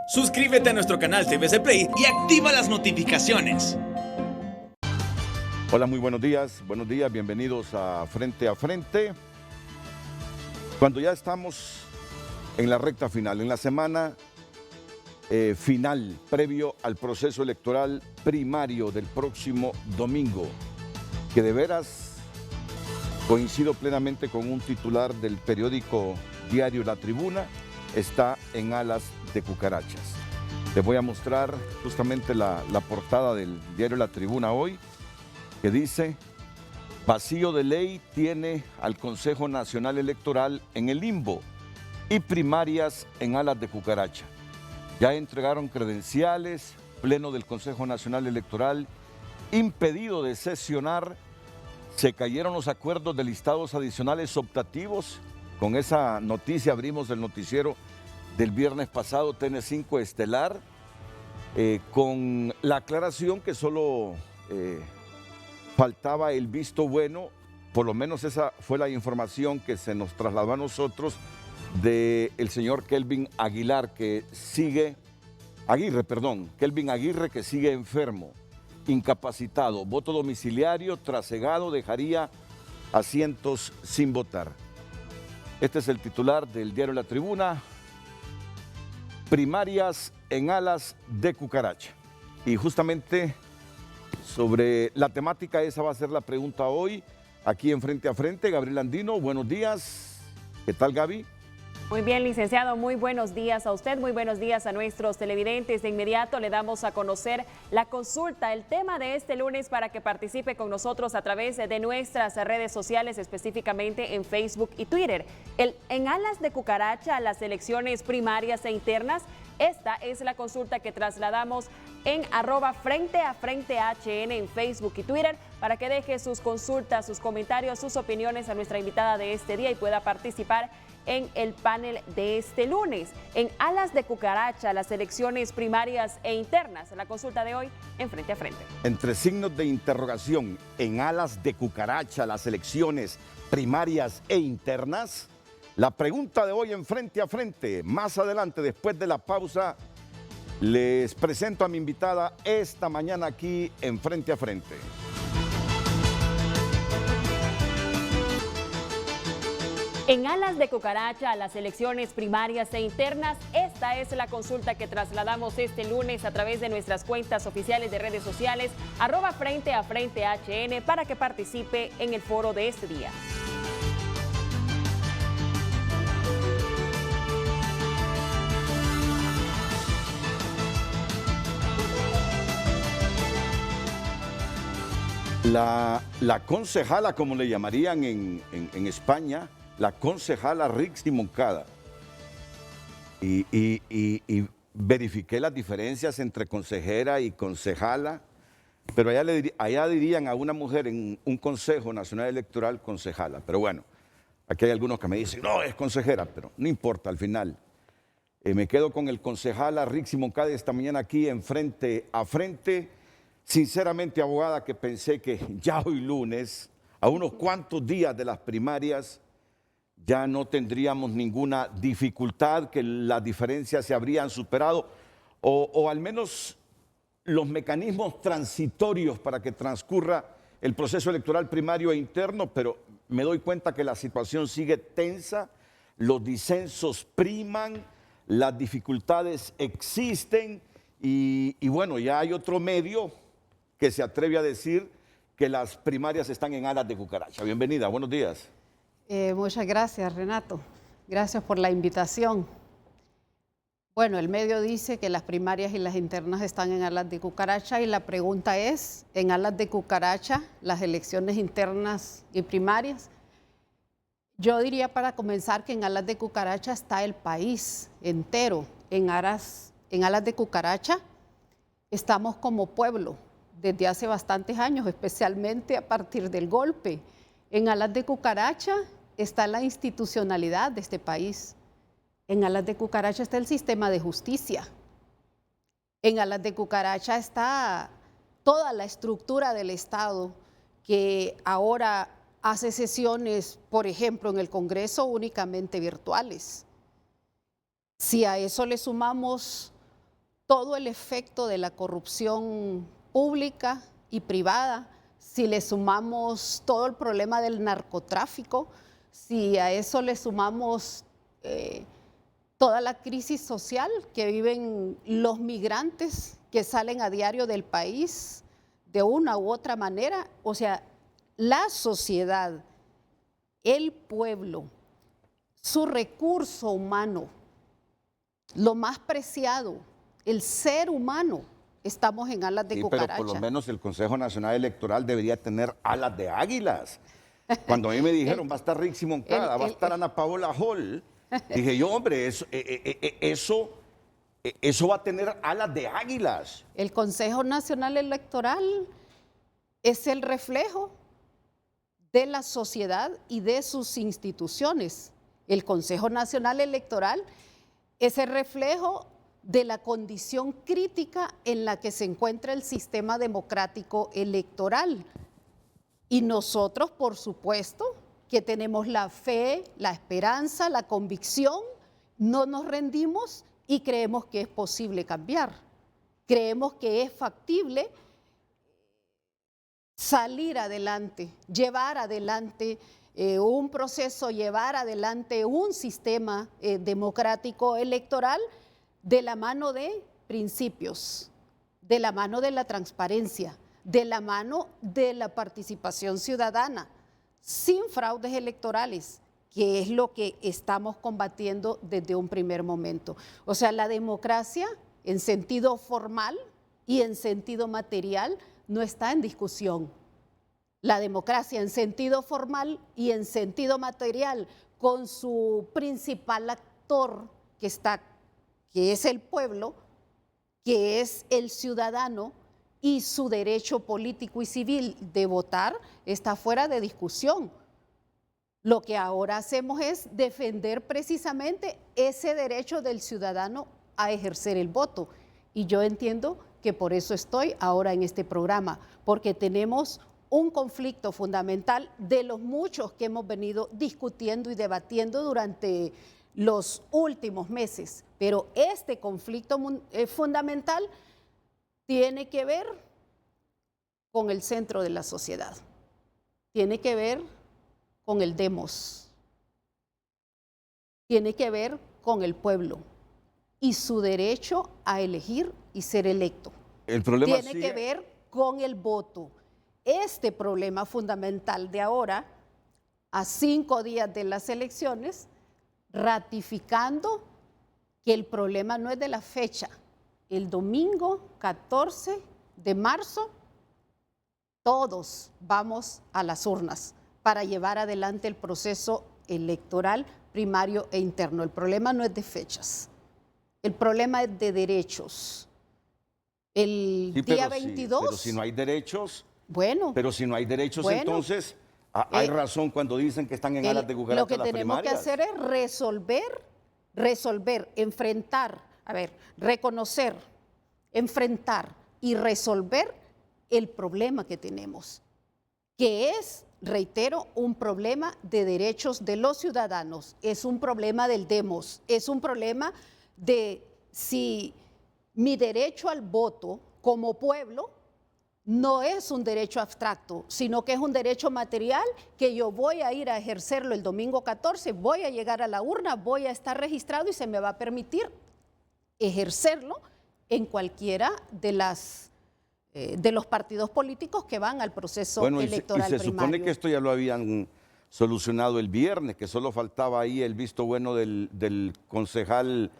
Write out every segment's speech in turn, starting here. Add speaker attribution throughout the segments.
Speaker 1: Suscríbete a nuestro canal TVC Play y activa las notificaciones.
Speaker 2: Hola, muy buenos días, bienvenidos a Frente a Frente. Cuando ya estamos en la recta final, en la semana final, previo al proceso electoral primario del próximo domingo, que de veras coincido plenamente con un titular del periódico diario La Tribuna, está en alas de cucarachas. Les voy a mostrar justamente la portada del diario La Tribuna hoy, que dice: vacío de ley tiene al Consejo Nacional Electoral en el limbo y primarias en alas de cucaracha. Ya entregaron credenciales, pleno del Consejo Nacional Electoral impedido de sesionar, se cayeron los acuerdos de listados adicionales optativos. Con esa noticia abrimos el noticiero del viernes pasado, TN5 Estelar, con la aclaración que solo faltaba el visto bueno, por lo menos esa fue la información que se nos trasladó a nosotros del señor Kelvin Aguirre, que sigue enfermo, incapacitado, voto domiciliario, trasegado, dejaría a cientos sin votar. Este es el titular del diario La Tribuna: primarias en alas de cucaracha. Y justamente sobre la temática esa va a ser la pregunta hoy, aquí en Frente a Frente. Gabriel Andino, buenos días. ¿Qué tal, Gaby?
Speaker 3: Muy bien, licenciado, muy buenos días a usted, muy buenos días a nuestros televidentes. De inmediato le damos a conocer la consulta, el tema de este lunes, para que participe con nosotros a través de nuestras redes sociales, específicamente en Facebook y Twitter. En alas de cucaracha, las elecciones primarias e internas. Esta es la consulta que trasladamos en @FrenteAFrenteHN en Facebook y Twitter, para que deje sus consultas, sus comentarios, sus opiniones a nuestra invitada de este día y pueda participar en el panel de este lunes. En alas de cucaracha, las elecciones primarias e internas. La consulta de hoy en Frente a Frente.
Speaker 2: Entre signos de interrogación, en alas de cucaracha, las elecciones primarias e internas. La pregunta de hoy en Frente a Frente. Más adelante, después de la pausa, les presento a mi invitada esta mañana aquí en Frente a Frente.
Speaker 3: En alas de cucaracha, a las elecciones primarias e internas, esta es la consulta que trasladamos este lunes a través de nuestras cuentas oficiales de redes sociales, @FrenteAFrenteHN, para que participe en el foro de este día.
Speaker 2: La concejala, como le llamarían en España, la concejala Rixi Moncada, y verifiqué las diferencias entre consejera y concejala, pero allá dirían a una mujer en un Consejo Nacional Electoral concejala, pero bueno, aquí hay algunos que me dicen, no, es consejera, pero no importa, al final. Me quedo con el concejala Rixi Moncada esta mañana aquí en Frente a Frente. Sinceramente, abogada, que pensé que ya hoy lunes, a unos cuantos días de las primarias, ya no tendríamos ninguna dificultad, que las diferencias se habrían superado, o al menos los mecanismos transitorios para que transcurra el proceso electoral primario e interno, pero me doy cuenta que la situación sigue tensa, los disensos priman, las dificultades existen y bueno, ya hay otro medio que se atreve a decir que las primarias están en alas de cucaracha. Bienvenida, buenos días.
Speaker 4: Muchas gracias, Renato. Gracias por la invitación. Bueno, el medio dice que las primarias y las internas están en alas de cucaracha y la pregunta es, ¿en alas de cucaracha las elecciones internas y primarias? Yo diría, para comenzar, que en alas de cucaracha está el país entero. En alas de cucaracha estamos como pueblo desde hace bastantes años, especialmente a partir del golpe. En alas de cucaracha está la institucionalidad de este país. En alas de cucaracha está el sistema de justicia. En alas de cucaracha está toda la estructura del Estado, que ahora hace sesiones, por ejemplo, en el Congreso únicamente virtuales. Si a eso le sumamos todo el efecto de la corrupción pública y privada, si le sumamos todo el problema del narcotráfico, si a eso le sumamos toda la crisis social que viven los migrantes que salen a diario del país de una u otra manera, o sea, la sociedad, el pueblo, su recurso humano, lo más preciado, el ser humano, estamos en alas de cucaracha.
Speaker 2: Pero por lo menos el Consejo Nacional Electoral debería tener alas de águilas. Cuando a mí me dijeron, va a estar Rick Moncada, va a estar Ana Paola Hall, dije yo, hombre, eso va a tener alas de águilas.
Speaker 4: El Consejo Nacional Electoral es el reflejo de la sociedad y de sus instituciones. El Consejo Nacional Electoral es el reflejo de la condición crítica en la que se encuentra el sistema democrático electoral. Y nosotros, por supuesto, que tenemos la fe, la esperanza, la convicción, no nos rendimos y creemos que es posible cambiar. Creemos que es factible salir adelante, llevar adelante un proceso, llevar adelante un sistema democrático electoral de la mano de principios, de la mano de la transparencia, de la mano de la participación ciudadana, sin fraudes electorales, que es lo que estamos combatiendo desde un primer momento. O sea, la democracia en sentido formal y en sentido material no está en discusión. La democracia en sentido formal y en sentido material, con su principal actor que es el pueblo, que es el ciudadano, y su derecho político y civil de votar, está fuera de discusión. Lo que ahora hacemos es defender precisamente ese derecho del ciudadano a ejercer el voto. Y yo entiendo que por eso estoy ahora en este programa, porque tenemos un conflicto fundamental de los muchos que hemos venido discutiendo y debatiendo durante los últimos meses. Pero este conflicto fundamental tiene que ver con el centro de la sociedad, tiene que ver con el demos, tiene que ver con el pueblo y su derecho a elegir y ser electo.
Speaker 2: El problema
Speaker 4: tiene que ver con el voto. Este problema fundamental de ahora, a 5 días de las elecciones, ratificando que el problema no es de la fecha. El domingo 14 de marzo, todos vamos a las urnas para llevar adelante el proceso electoral primario e interno. El problema no es de fechas, el problema es de derechos. El día 22...
Speaker 2: pero si no hay derechos...
Speaker 4: Bueno.
Speaker 2: Pero si no hay derechos, entonces hay razón cuando dicen que están en alas de cucaracha.
Speaker 4: Lo que tenemos que hacer es resolver, enfrentar, reconocer, enfrentar y resolver el problema que tenemos, que es, reitero, un problema de derechos de los ciudadanos, es un problema del demos, es un problema de si mi derecho al voto como pueblo no es un derecho abstracto, sino que es un derecho material que yo voy a ir a ejercerlo el domingo 14, voy a llegar a la urna, voy a estar registrado y se me va a permitir ejercerlo en cualquiera de los partidos políticos que van al proceso electoral
Speaker 2: primario. Y se supone que esto ya lo habían solucionado el viernes, que solo faltaba ahí el visto bueno del concejal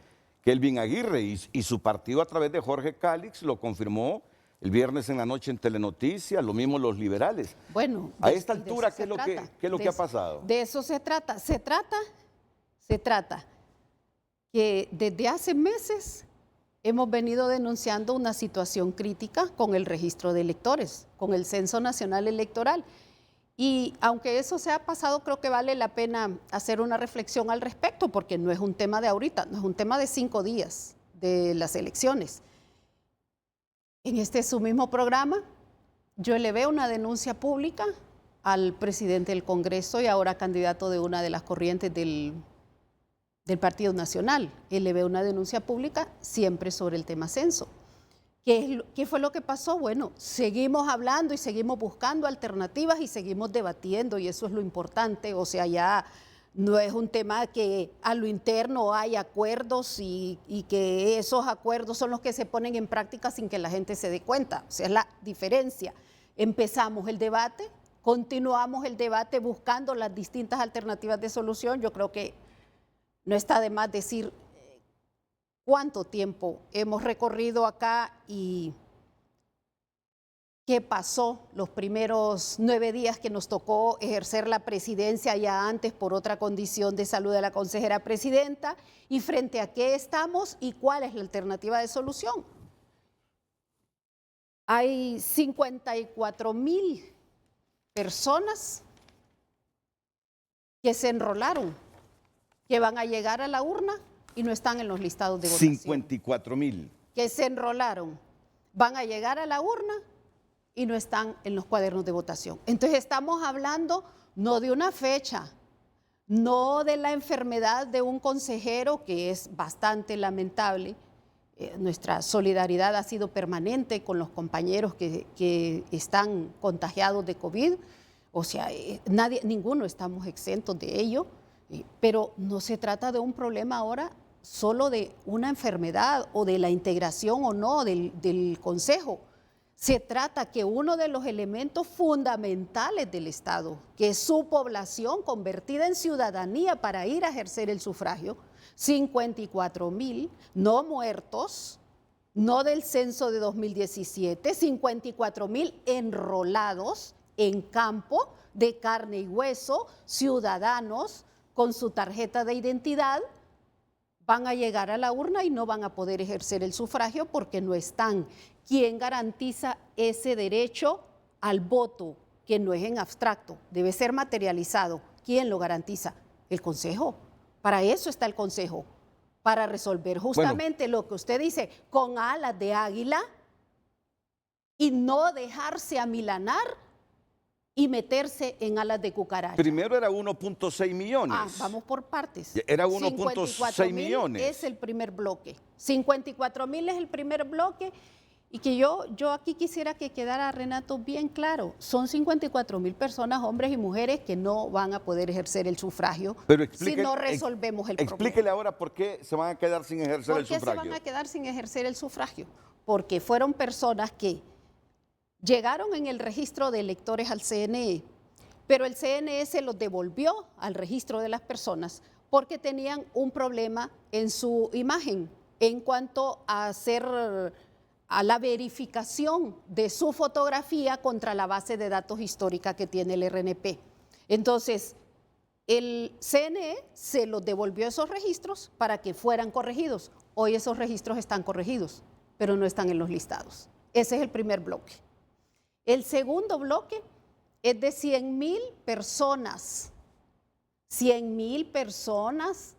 Speaker 2: Kelvin Aguirre y su partido a través de Jorge Cálix lo confirmó el viernes en la noche en Telenoticias, lo mismo los liberales. Bueno, a esta altura, ¿qué es lo que ha pasado?
Speaker 4: De eso se trata. Se trata que desde hace meses hemos venido denunciando una situación crítica con el registro de electores, con el Censo Nacional Electoral. Y aunque eso se ha pasado, creo que vale la pena hacer una reflexión al respecto, porque no es un tema de ahorita, no es un tema de 5 días de las elecciones. En su mismo programa, yo elevé una denuncia pública al presidente del Congreso y ahora candidato de una de las corrientes del del Partido Nacional. Eleve una denuncia pública siempre sobre el tema censo. ¿Qué fue lo que pasó? Bueno, seguimos hablando y seguimos buscando alternativas y seguimos debatiendo, y eso es lo importante. O sea, ya no es un tema que a lo interno hay acuerdos y que esos acuerdos son los que se ponen en práctica sin que la gente se dé cuenta. O sea, es la diferencia. Empezamos el debate, continuamos el debate buscando las distintas alternativas de solución. Yo creo que no está de más decir cuánto tiempo hemos recorrido acá y qué pasó los primeros 9 días que nos tocó ejercer la presidencia ya antes por otra condición de salud de la consejera presidenta, y frente a qué estamos y cuál es la alternativa de solución. Hay 54,000 personas que se enrolaron, que van a llegar a la urna y no están en los listados de votación.
Speaker 2: 54,000.
Speaker 4: Que se enrolaron, van a llegar a la urna y no están en los cuadernos de votación. Entonces estamos hablando no de una fecha, no de la enfermedad de un consejero, que es bastante lamentable. Nuestra solidaridad ha sido permanente con los compañeros que están contagiados de COVID. O sea, ninguno estamos exentos de ello, pero no se trata de un problema ahora solo de una enfermedad o de la integración o no del Consejo. Se trata que uno de los elementos fundamentales del Estado, que es su población convertida en ciudadanía para ir a ejercer el sufragio, 54,000, no muertos, no del censo de 2017, 54,000 enrolados en campo de carne y hueso, ciudadanos con su tarjeta de identidad, van a llegar a la urna y no van a poder ejercer el sufragio porque no están. ¿Quién garantiza ese derecho al voto, que no es en abstracto, debe ser materializado? ¿Quién lo garantiza? El Consejo. Para eso está el Consejo, para resolver justamente lo que usted dice, con alas de águila, y no dejarse amilanar y meterse en alas de cucaracha.
Speaker 2: Primero era 1.6 millones.
Speaker 4: Vamos por partes.
Speaker 2: Era 1.6 millones.
Speaker 4: Es el primer bloque. 54,000 es el primer bloque. Y que yo aquí quisiera que quedara, Renato, bien claro. Son 54,000 personas, hombres y mujeres, que no van a poder ejercer el sufragio si no resolvemos el problema.
Speaker 2: Explíquele ahora por qué se van a quedar sin ejercer el sufragio.
Speaker 4: ¿Por qué se van a quedar sin ejercer el sufragio? Porque fueron personas que llegaron en el registro de electores al CNE, pero el CNE se los devolvió al registro de las personas porque tenían un problema en su imagen en cuanto a la verificación de su fotografía contra la base de datos histórica que tiene el RNP. Entonces, el CNE se los devolvió esos registros para que fueran corregidos. Hoy esos registros están corregidos, pero no están en los listados. Ese es el primer bloque. El segundo bloque es de 100,000 personas. 100,000 personas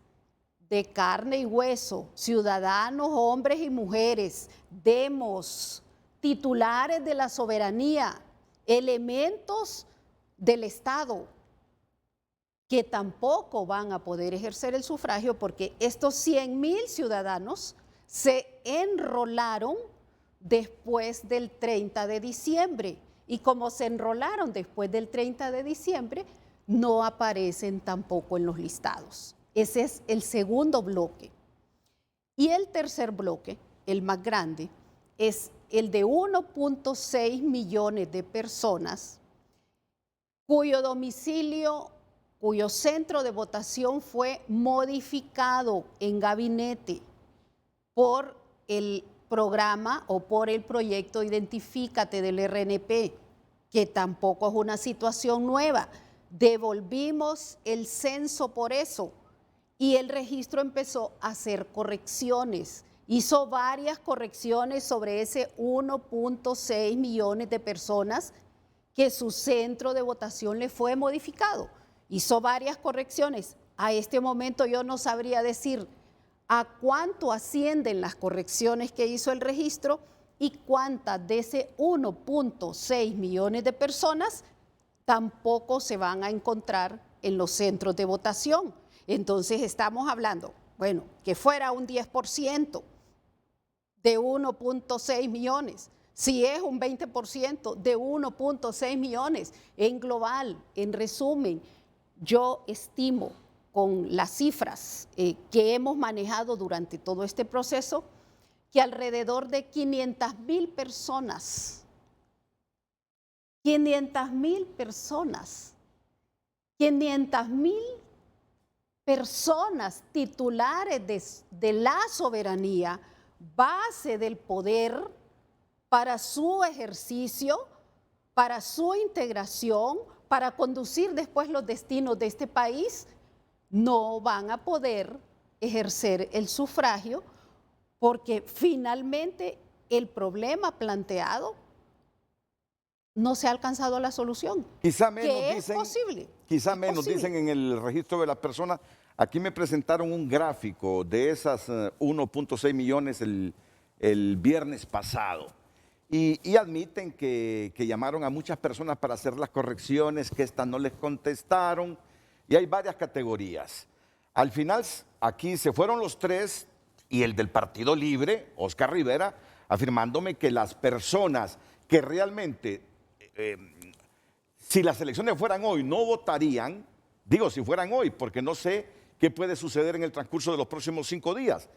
Speaker 4: de carne y hueso, ciudadanos, hombres y mujeres, demos, titulares de la soberanía, elementos del Estado, que tampoco van a poder ejercer el sufragio porque estos 100,000 ciudadanos se enrolaron después del 30 de diciembre. Y como se enrolaron después del 30 de diciembre, no aparecen tampoco en los listados. Ese es el segundo bloque. Y el tercer bloque, el más grande, es el de 1.6 millones de personas cuyo domicilio, cuyo centro de votación fue modificado en gabinete por el programa o por el proyecto Identifícate del RNP, que tampoco es una situación nueva. Devolvimos el censo por eso y el registro empezó a hacer correcciones. Hizo varias correcciones sobre ese 1.6 millones de personas que su centro de votación le fue modificado. Hizo varias correcciones. A este momento yo no sabría decir a cuánto ascienden las correcciones que hizo el registro y cuántas de ese 1.6 millones de personas tampoco se van a encontrar en los centros de votación. Entonces estamos hablando, bueno, que fuera un 10% de 1.6 millones. Si es un 20% de 1.6 millones en global, en resumen, yo estimo con las cifras que hemos manejado durante todo este proceso que alrededor de 500,000 personas, 500,000 personas, 500,000 personas titulares de la soberanía, base del poder para su ejercicio, para su integración, para conducir después los destinos de este país, no van a poder ejercer el sufragio porque finalmente el problema planteado no se ha alcanzado la solución.
Speaker 2: Quizá menos,
Speaker 4: que
Speaker 2: dicen,
Speaker 4: es posible.
Speaker 2: quizá
Speaker 4: es
Speaker 2: menos,
Speaker 4: posible.
Speaker 2: dicen en el registro de las personas. Aquí me presentaron un gráfico de esas 1.6 millones el viernes pasado. Y admiten que llamaron a muchas personas para hacer las correcciones, que estas no les contestaron, y hay varias categorías. Al final, aquí se fueron los tres, y el del Partido Libre, Oscar Rivera, afirmándome que las personas que realmente, si las elecciones fueran hoy, no votarían, digo si fueran hoy, porque no sé qué puede suceder en el transcurso de los próximos 5 días,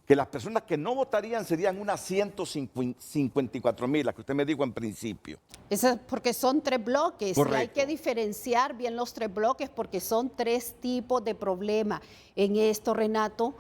Speaker 2: que las personas que no votarían serían unas 154,000, las que usted me dijo en principio.
Speaker 4: Eso es porque son 3 bloques.
Speaker 2: Correcto.
Speaker 4: Y hay que diferenciar bien los 3 bloques porque son 3 tipos de problemas. En esto, Renato,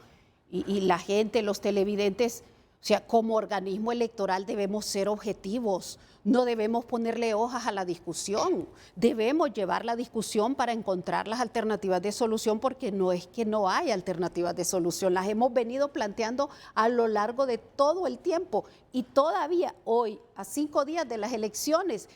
Speaker 4: y la gente, los televidentes, o sea, como organismo electoral debemos ser objetivos, no debemos ponerle hojas a la discusión, debemos llevar la discusión para encontrar las alternativas de solución, porque no es que no hay alternativas de solución, las hemos venido planteando a lo largo de todo el tiempo y todavía hoy, a 5 días de las elecciones,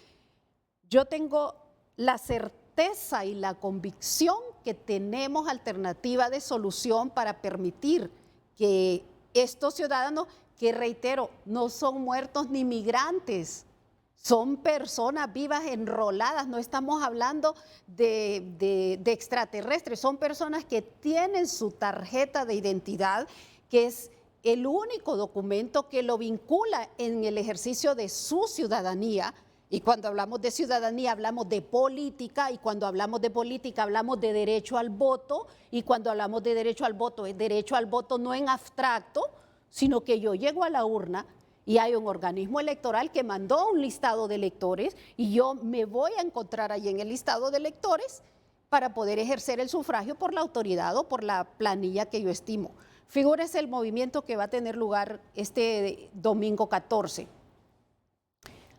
Speaker 4: yo tengo la certeza y la convicción que tenemos alternativa de solución para permitir que estos ciudadanos, que reitero, no son muertos ni migrantes, son personas vivas enroladas, no estamos hablando de extraterrestres, son personas que tienen su tarjeta de identidad, que es el único documento que lo vincula en el ejercicio de su ciudadanía. Y cuando hablamos de ciudadanía hablamos de política, y cuando hablamos de política hablamos de derecho al voto, y cuando hablamos de derecho al voto es derecho al voto no en abstracto, sino que yo llego a la urna y hay un organismo electoral que mandó un listado de electores y yo me voy a encontrar ahí en el listado de electores para poder ejercer el sufragio por la autoridad o por la planilla que yo estimo. Figúrese el movimiento que va a tener lugar este domingo 14.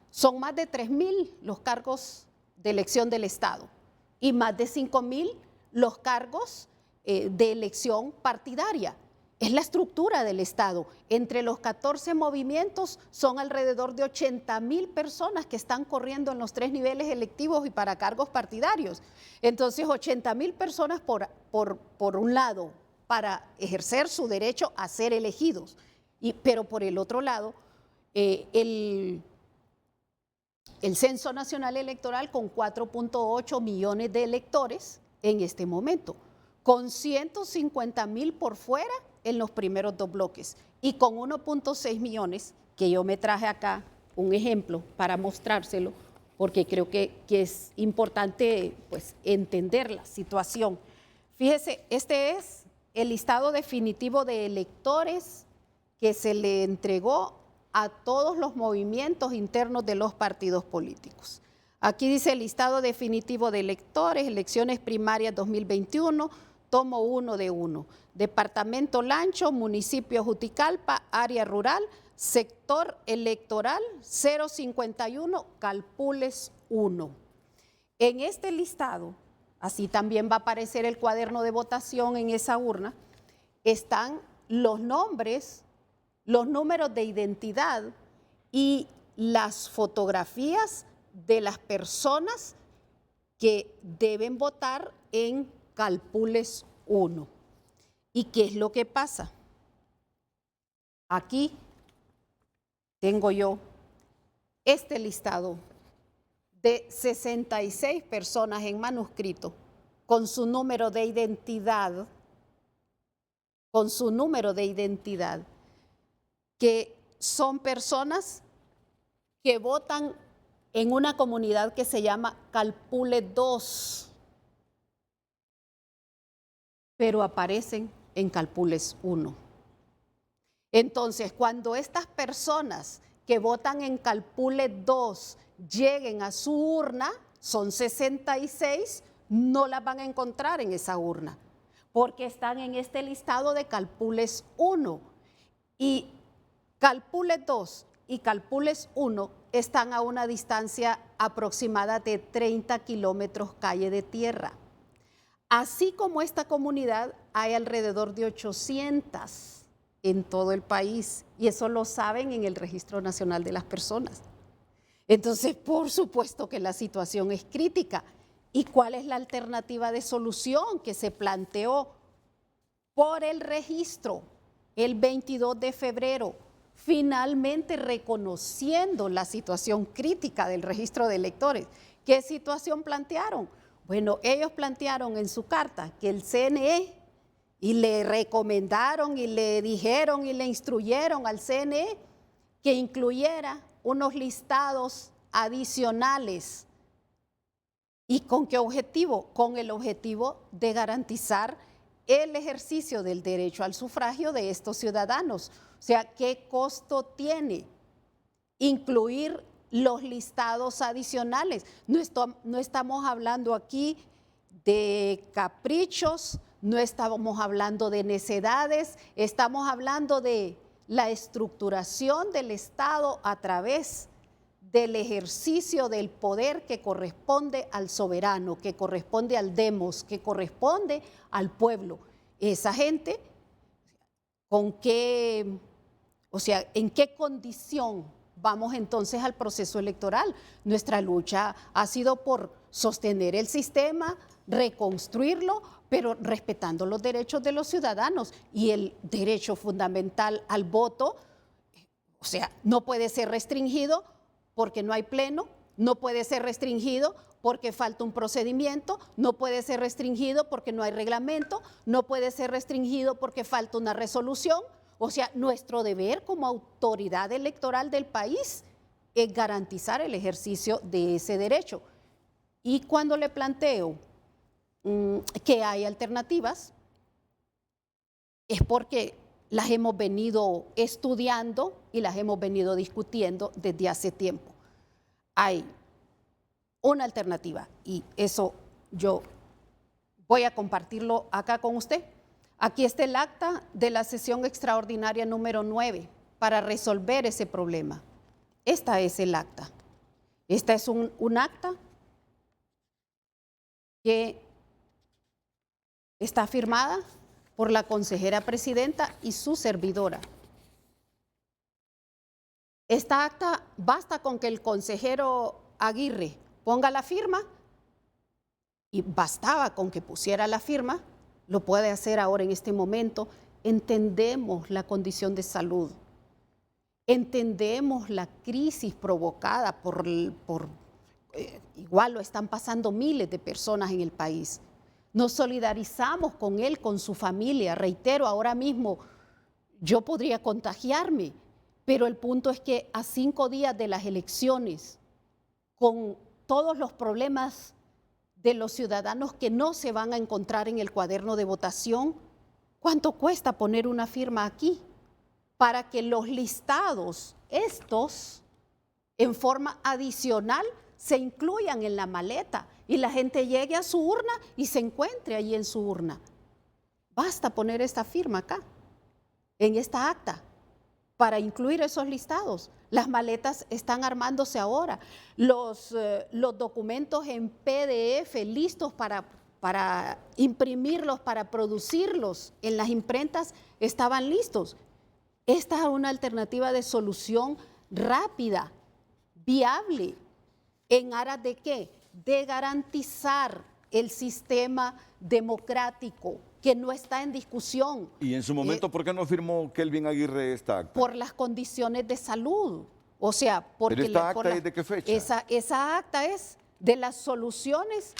Speaker 4: Son más de 3,000 los cargos de elección del Estado y más de 5,000 los cargos de elección partidaria. Es la estructura del Estado. Entre los 14 movimientos son alrededor de 80,000 personas que están corriendo en los 3 niveles electivos y para cargos partidarios. Entonces, 80,000 personas por un lado para ejercer su derecho a ser elegidos, pero por el otro lado, el Censo Nacional Electoral con 4.8 millones de electores en este momento, con 150,000 por fuera en los primeros 2 bloques y con 1.6 millones, que yo me traje acá un ejemplo para mostrárselo, porque creo que es importante pues, entender la situación. Fíjese, este es el listado definitivo de electores que se le entregó a todos los movimientos internos de los partidos políticos. Aquí dice el listado definitivo de electores, elecciones primarias 2021, tomo 1 de 1. Departamento Lancho, municipio Juticalpa, área rural, sector electoral 051, Calpules 1. En este listado, así también va a aparecer el cuaderno de votación en esa urna, están los nombres, los números de identidad y las fotografías de las personas que deben votar en Calpules 1. ¿Y qué es lo que pasa? Aquí tengo yo este listado de 66 personas en manuscrito con su número de identidad con su número de identidad, que son personas que votan en una comunidad que se llama Calpule 2, pero aparecen en Calpules 1. Entonces, cuando estas personas que votan en Calpule 2 lleguen a su urna, son 66, no las van a encontrar en esa urna, porque están en este listado de Calpules 1. Y Calpule 2 y Calpules 1 están a una distancia aproximada de 30 kilómetros calle de tierra. Así como esta comunidad, hay alrededor de 800 en todo el país, y eso lo saben en el Registro Nacional de las Personas. Entonces, por supuesto que la situación es crítica. ¿Y cuál es la alternativa de solución que se planteó por el registro el 22 de febrero? Finalmente reconociendo la situación crítica del registro de electores. ¿Qué situación plantearon? Bueno, ellos plantearon en su carta que el CNE, y le recomendaron y le dijeron y le instruyeron al CNE que incluyera unos listados adicionales. ¿Y con qué objetivo? Con el objetivo de garantizar el ejercicio del derecho al sufragio de estos ciudadanos. O sea, ¿qué costo tiene incluir los listados adicionales? No estamos hablando aquí de caprichos, no estamos hablando de necedades, estamos hablando de la estructuración del Estado a través del ejercicio del poder que corresponde al soberano, que corresponde al demos, que corresponde al pueblo. Esa gente, ¿en qué condición vamos entonces al proceso electoral? Nuestra lucha ha sido por sostener el sistema, reconstruirlo, pero respetando los derechos de los ciudadanos y el derecho fundamental al voto. O sea, no puede ser restringido porque no hay pleno, no puede ser restringido porque falta un procedimiento, no puede ser restringido porque no hay reglamento, no puede ser restringido porque falta una resolución. O sea, nuestro deber como autoridad electoral del país es garantizar el ejercicio de ese derecho. Y cuando le planteo que hay alternativas, es porque las hemos venido estudiando y las hemos venido discutiendo desde hace tiempo. Hay una alternativa y eso yo voy a compartirlo acá con usted. Aquí está el acta de la sesión extraordinaria número 9 para resolver ese problema. Esta es el acta. Esta es un acta que está firmada por la consejera presidenta y su servidora. Esta acta basta con que el consejero Aguirre ponga la firma, y bastaba con que pusiera la firma, lo puede hacer ahora en este momento. Entendemos la condición de salud, entendemos la crisis provocada igual lo están pasando miles de personas en el país. Nos solidarizamos con él, con su familia. Reitero, ahora mismo yo podría contagiarme, pero el punto es que a 5 días de las elecciones, con todos los problemas de los ciudadanos que no se van a encontrar en el cuaderno de votación, ¿cuánto cuesta poner una firma aquí? Para que los listados, estos, en forma adicional, se incluyan en la maleta y la gente llegue a su urna y se encuentre allí en su urna. Basta poner esta firma acá, en esta acta, para incluir esos listados. Las maletas están armándose ahora. Los documentos en PDF listos para imprimirlos, para producirlos en las imprentas, estaban listos. Esta es una alternativa de solución rápida, viable. ¿En aras de qué? De garantizar el sistema democrático que no está en discusión.
Speaker 2: Y en su momento, ¿por qué no firmó Kelvin Aguirre esta acta?
Speaker 4: Por las condiciones de salud. O sea, porque...
Speaker 2: ¿Pero esta acta es de qué fecha?
Speaker 4: Esa acta es de las soluciones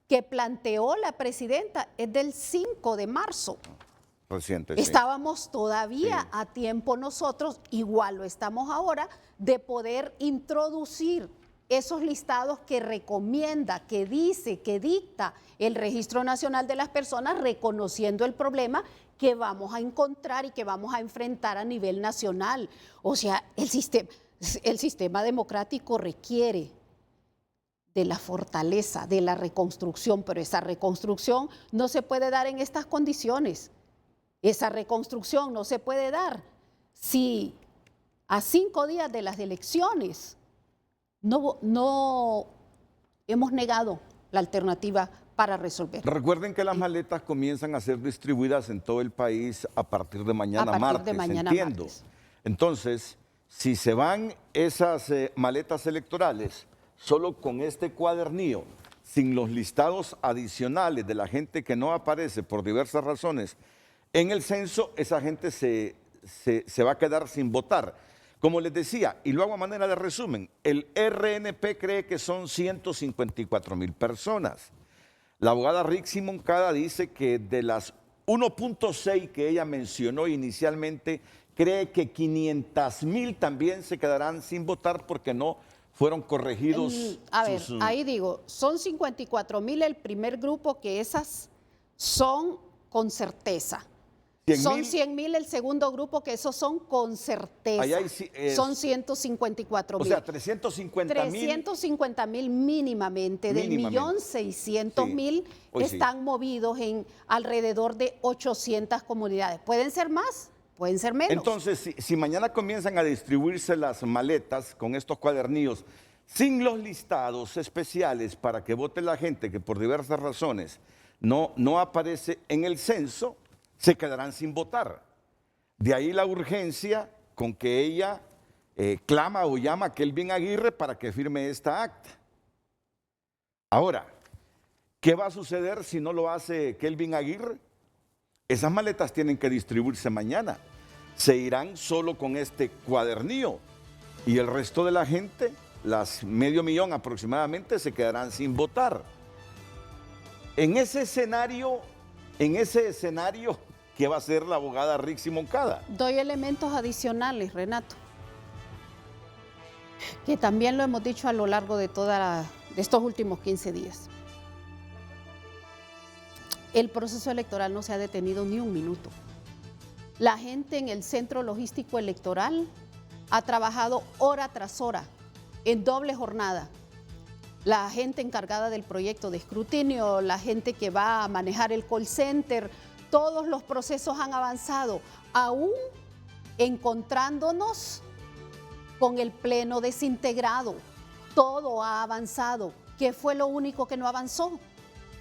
Speaker 4: que planteó la presidenta, es del 5 de marzo.
Speaker 2: Reciente, sí.
Speaker 4: Estábamos todavía
Speaker 2: Sí.
Speaker 4: a tiempo nosotros, igual lo estamos ahora, de poder introducir esos listados que recomienda, que dice, que dicta el Registro Nacional de las Personas, reconociendo el problema que vamos a encontrar y que vamos a enfrentar a nivel nacional. O sea, el sistema democrático requiere de la fortaleza, de la reconstrucción, pero esa reconstrucción no se puede dar en estas condiciones. Esa reconstrucción no se puede dar si a 5 días de las elecciones no hemos negado la alternativa para resolver.
Speaker 2: Recuerden que las maletas comienzan a ser distribuidas en todo el país a partir de mañana martes, entiendo. Entonces, si se van esas maletas electorales solo con este cuadernillo, sin los listados adicionales de la gente que no aparece por diversas razones en el censo, esa gente se va a quedar sin votar. Como les decía, y lo hago a manera de resumen, el RNP cree que son 154,000 personas. La abogada Rixi Moncada dice que de las 1.6 que ella mencionó inicialmente, cree que 500,000 también se quedarán sin votar porque no fueron corregidos.
Speaker 4: Ahí digo, son 54,000 el primer grupo, que esas son con certeza.
Speaker 2: 100,000.
Speaker 4: Son 100,000 el segundo grupo, que esos son con certeza. Son 154,000.
Speaker 2: O sea, 350,000.
Speaker 4: 350,000 mínimamente. Del 1.600.000 están movidos en alrededor de 800 comunidades. ¿Pueden ser más? Pueden ser menos.
Speaker 2: Entonces, si mañana comienzan a distribuirse las maletas con estos cuadernillos, sin los listados especiales para que vote la gente que por diversas razones no aparece en el censo, se quedarán sin votar. De ahí la urgencia con que ella clama o llama a Kelvin Aguirre para que firme esta acta. Ahora, ¿qué va a suceder si no lo hace Kelvin Aguirre? Esas maletas tienen que distribuirse mañana. Se irán solo con este cuadernillo y el resto de la gente, las 500,000 aproximadamente, se quedarán sin votar. En ese escenario, ¿qué va a hacer la abogada Rixi Moncada?
Speaker 4: Doy elementos adicionales, Renato, que también lo hemos dicho a lo largo de estos últimos 15 días. El proceso electoral no se ha detenido ni un minuto. La gente en el Centro Logístico Electoral ha trabajado hora tras hora, en doble jornada. La gente encargada del proyecto de escrutinio, la gente que va a manejar el call center, todos los procesos han avanzado, aún encontrándonos con el pleno desintegrado. Todo ha avanzado. ¿Qué fue lo único que no avanzó?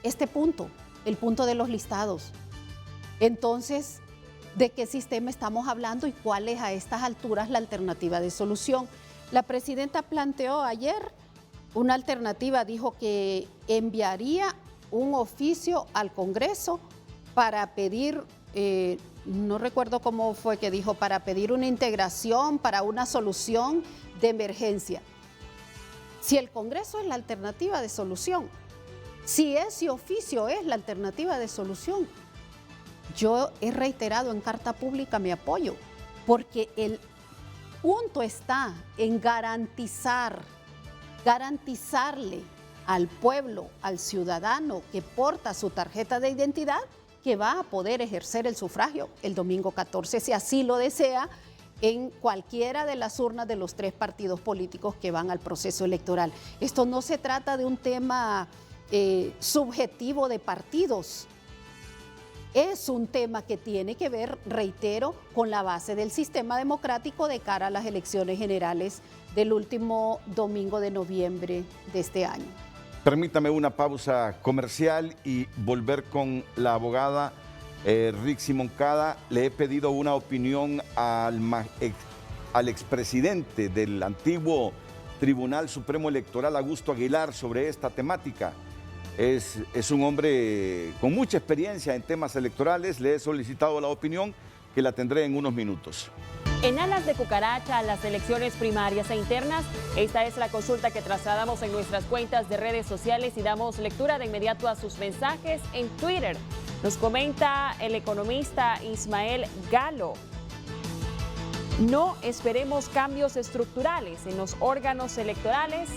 Speaker 4: Este punto, el punto de los listados. Entonces, ¿de qué sistema estamos hablando y cuál es a estas alturas la alternativa de solución? La presidenta planteó ayer una alternativa, dijo que enviaría un oficio al Congreso para pedir, no recuerdo cómo fue que dijo, para pedir una integración, para una solución de emergencia. Si el Congreso es la alternativa de solución, si ese oficio es la alternativa de solución, yo he reiterado en carta pública mi apoyo, porque el punto está en garantizarle al pueblo, al ciudadano que porta su tarjeta de identidad, que va a poder ejercer el sufragio el domingo 14, si así lo desea, en cualquiera de las urnas de los 3 partidos políticos que van al proceso electoral. Esto no se trata de un tema subjetivo de partidos. Es un tema que tiene que ver, reitero, con la base del sistema democrático de cara a las elecciones generales del último domingo de noviembre de este año.
Speaker 2: Permítame una pausa comercial y volver con la abogada Rixi Moncada. Le he pedido una opinión al expresidente del antiguo Tribunal Supremo Electoral, Augusto Aguilar, sobre esta temática. Es un hombre con mucha experiencia en temas electorales. Le he solicitado la opinión, que la tendré en unos minutos.
Speaker 3: En alas de cucaracha a las elecciones primarias e internas, esta es la consulta que trasladamos en nuestras cuentas de redes sociales y damos lectura de inmediato a sus mensajes en Twitter. Nos comenta el economista Ismael Galo. No esperemos cambios estructurales en los órganos electorales.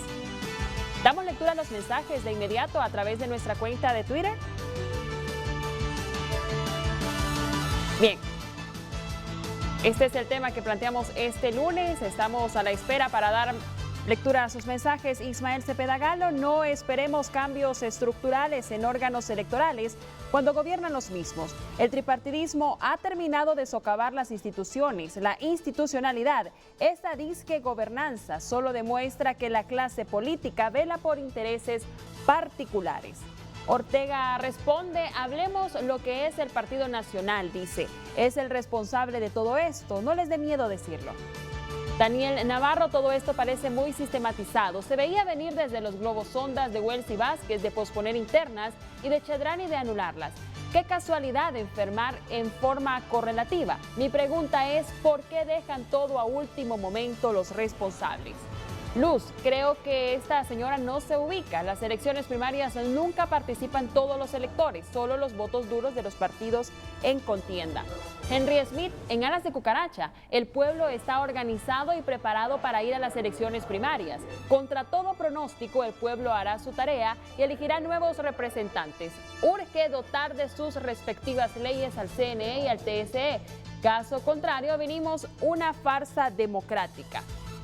Speaker 3: Damos lectura a los mensajes de inmediato a través de nuestra cuenta de Twitter. Bien. Este es el tema que planteamos este lunes. Estamos a la espera para dar lectura a sus mensajes. Ismael Cepeda Galo, no esperemos cambios estructurales en órganos electorales cuando gobiernan los mismos. El tripartidismo ha terminado de socavar las instituciones, la institucionalidad. Esta disque gobernanza solo demuestra que la clase política vela por intereses particulares. Ortega responde, hablemos lo que es el Partido Nacional, dice. Es el responsable de todo esto, no les dé miedo decirlo. Daniel Navarro, todo esto parece muy sistematizado. Se veía venir desde los globos sondas de Wells y Vázquez de posponer internas y de Chedrani de anularlas. Qué casualidad enfermar en forma correlativa. Mi pregunta es, ¿por qué dejan todo a último momento los responsables? Luz, creo que esta señora no se ubica. Las elecciones primarias nunca participan todos los electores, solo los votos duros de los partidos en contienda. Henry Smith, en alas de cucaracha, el pueblo está organizado y preparado para ir a las elecciones primarias. Contra todo pronóstico, el pueblo hará su tarea y elegirá nuevos representantes. Urge dotar de sus respectivas leyes al CNE y al TSE. Caso contrario, venimos una farsa democrática.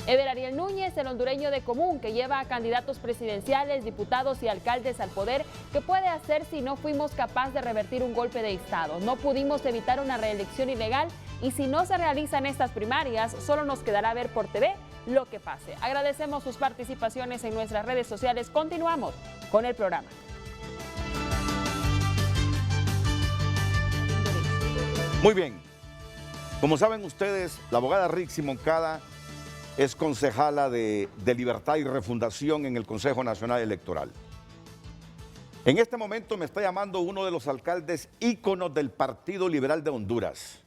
Speaker 3: Ever Ariel Núñez, el hondureño de Común, que lleva a candidatos presidenciales, diputados y alcaldes al poder, ¿qué puede hacer si no fuimos capaces de revertir un golpe de Estado? No pudimos evitar una reelección ilegal y si no se realizan estas primarias, solo nos quedará ver por TV lo que pase. Agradecemos sus participaciones en nuestras redes sociales. Continuamos con el programa.
Speaker 2: Muy bien. Como saben ustedes, la abogada Rixi Moncada es concejala de Libertad y Refundación en el Consejo Nacional Electoral. En este momento me está llamando uno de los alcaldes íconos del Partido Liberal de Honduras,